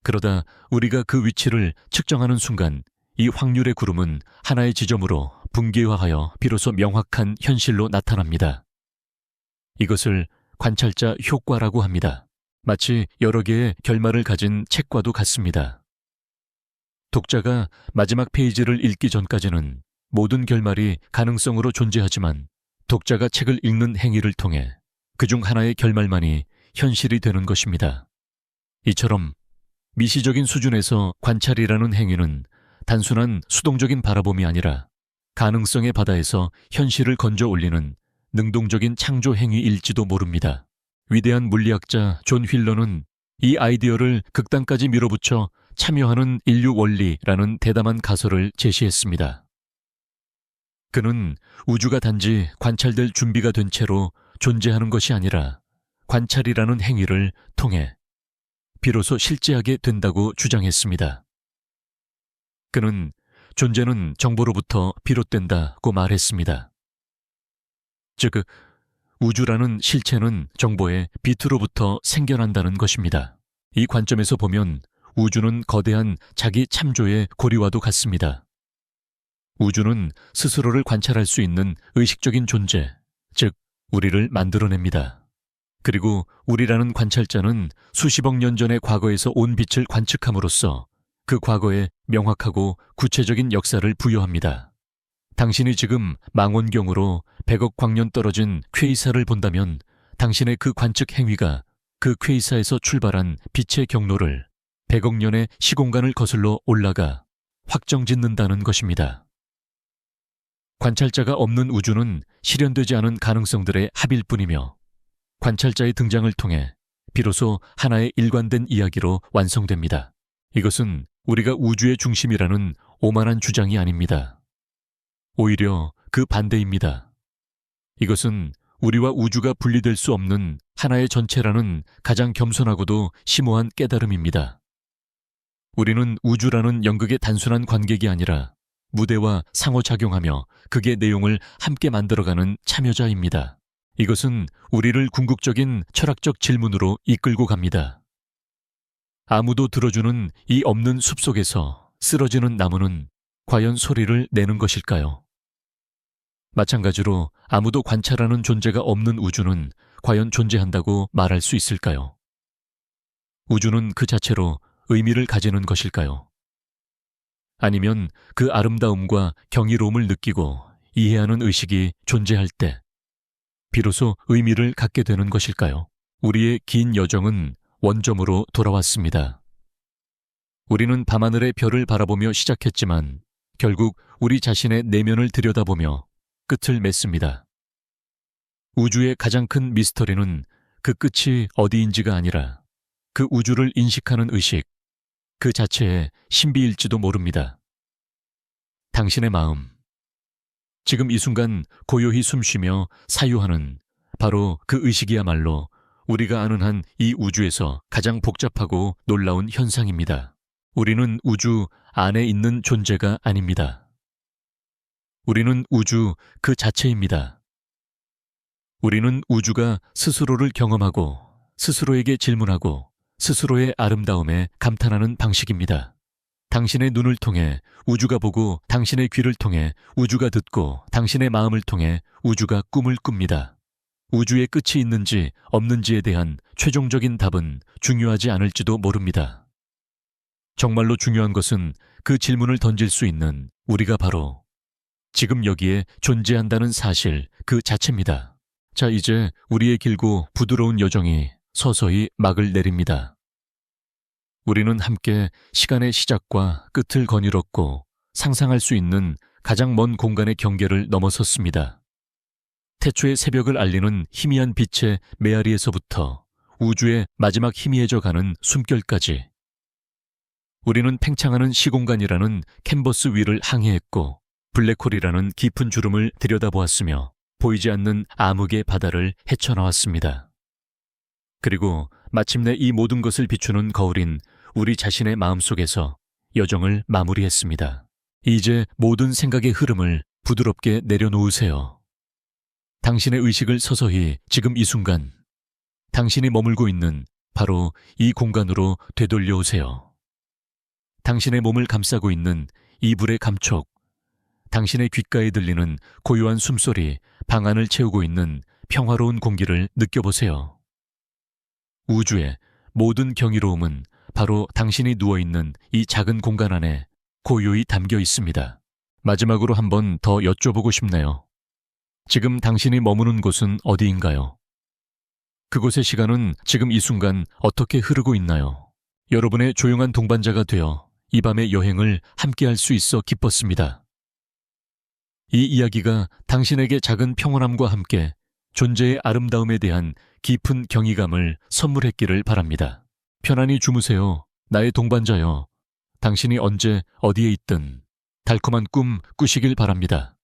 그러다 우리가 그 위치를 측정하는 순간 이 확률의 구름은 하나의 지점으로 붕괴화하여 비로소 명확한 현실로 나타납니다. 이것을 관찰자 효과라고 합니다. 마치 여러 개의 결말을 가진 책과도 같습니다. 독자가 마지막 페이지를 읽기 전까지는 모든 결말이 가능성으로 존재하지만 독자가 책을 읽는 행위를 통해 그중 하나의 결말만이 현실이 되는 것입니다. 이처럼 미시적인 수준에서 관찰이라는 행위는 단순한 수동적인 바라봄이 아니라 가능성의 바다에서 현실을 건져 올리는 능동적인 창조 행위일지도 모릅니다. 위대한 물리학자 존 휠러는 이 아이디어를 극단까지 밀어붙여 참여하는 인류 원리라는 대담한 가설을 제시했습니다. 그는 우주가 단지 관찰될 준비가 된 채로 존재하는 것이 아니라 관찰이라는 행위를 통해 비로소 실제하게 된다고 주장했습니다. 그는 존재는 정보로부터 비롯된다고 말했습니다. 즉, 우주라는 실체는 정보의 비트로부터 생겨난다는 것입니다. 이 관점에서 보면 우주는 거대한 자기 참조의 고리와도 같습니다. 우주는 스스로를 관찰할 수 있는 의식적인 존재, 즉 우리를 만들어냅니다. 그리고 우리라는 관찰자는 수십억 년 전의 과거에서 온 빛을 관측함으로써 그 과거에 명확하고 구체적인 역사를 부여합니다. 당신이 지금 망원경으로 100억 광년 떨어진 퀘이사를 본다면 당신의 그 관측 행위가 그 퀘이사에서 출발한 빛의 경로를 100억 년의 시공간을 거슬러 올라가 확정짓는다는 것입니다. 관찰자가 없는 우주는 실현되지 않은 가능성들의 합일 뿐이며 관찰자의 등장을 통해 비로소 하나의 일관된 이야기로 완성됩니다. 이것은 우리가 우주의 중심이라는 오만한 주장이 아닙니다. 오히려 그 반대입니다. 이것은 우리와 우주가 분리될 수 없는 하나의 전체라는 가장 겸손하고도 심오한 깨달음입니다. 우리는 우주라는 연극의 단순한 관객이 아니라 무대와 상호작용하며 극의 내용을 함께 만들어가는 참여자입니다. 이것은 우리를 궁극적인 철학적 질문으로 이끌고 갑니다. 아무도 들어주는 이 없는 숲속에서 쓰러지는 나무는 과연 소리를 내는 것일까요? 마찬가지로 아무도 관찰하는 존재가 없는 우주는 과연 존재한다고 말할 수 있을까요? 우주는 그 자체로 의미를 가지는 것일까요? 아니면 그 아름다움과 경이로움을 느끼고 이해하는 의식이 존재할 때 비로소 의미를 갖게 되는 것일까요? 우리의 긴 여정은 원점으로 돌아왔습니다. 우리는 밤하늘의 별을 바라보며 시작했지만 결국 우리 자신의 내면을 들여다보며 끝을 맺습니다. 우주의 가장 큰 미스터리는 그 끝이 어디인지가 아니라 그 우주를 인식하는 의식, 그 자체의 신비일지도 모릅니다. 당신의 마음, 지금 이 순간 고요히 숨쉬며 사유하는 바로 그 의식이야말로 우리가 아는 한 이 우주에서 가장 복잡하고 놀라운 현상입니다. 우리는 우주 안에 있는 존재가 아닙니다. 우리는 우주 그 자체입니다. 우리는 우주가 스스로를 경험하고 스스로에게 질문하고 스스로의 아름다움에 감탄하는 방식입니다. 당신의 눈을 통해 우주가 보고 당신의 귀를 통해 우주가 듣고 당신의 마음을 통해 우주가 꿈을 꿉니다. 우주의 끝이 있는지 없는지에 대한 최종적인 답은 중요하지 않을지도 모릅니다. 정말로 중요한 것은 그 질문을 던질 수 있는 우리가 바로 지금 여기에 존재한다는 사실 그 자체입니다. 자, 이제 우리의 길고 부드러운 여정이 서서히 막을 내립니다. 우리는 함께 시간의 시작과 끝을 거닐었고 상상할 수 있는 가장 먼 공간의 경계를 넘어섰습니다. 태초의 새벽을 알리는 희미한 빛의 메아리에서부터 우주의 마지막 희미해져 가는 숨결까지 우리는 팽창하는 시공간이라는 캔버스 위를 항해했고 블랙홀이라는 깊은 주름을 들여다보았으며 보이지 않는 암흑의 바다를 헤쳐나왔습니다. 그리고 마침내 이 모든 것을 비추는 거울인 우리 자신의 마음속에서 여정을 마무리했습니다. 이제 모든 생각의 흐름을 부드럽게 내려놓으세요. 당신의 의식을 서서히 지금 이 순간 당신이 머물고 있는 바로 이 공간으로 되돌려오세요. 당신의 몸을 감싸고 있는 이불의 감촉, 당신의 귓가에 들리는 고요한 숨소리, 방 안을 채우고 있는 평화로운 공기를 느껴보세요. 우주의 모든 경이로움은 바로 당신이 누워있는 이 작은 공간 안에 고요히 담겨 있습니다. 마지막으로 한 번 더 여쭤보고 싶네요. 지금 당신이 머무는 곳은 어디인가요? 그곳의 시간은 지금 이 순간 어떻게 흐르고 있나요? 여러분의 조용한 동반자가 되어 이 밤의 여행을 함께할 수 있어 기뻤습니다. 이 이야기가 당신에게 작은 평온함과 함께 존재의 아름다움에 대한 깊은 경이감을 선물했기를 바랍니다. 편안히 주무세요. 나의 동반자여. 당신이 언제 어디에 있든 달콤한 꿈 꾸시길 바랍니다.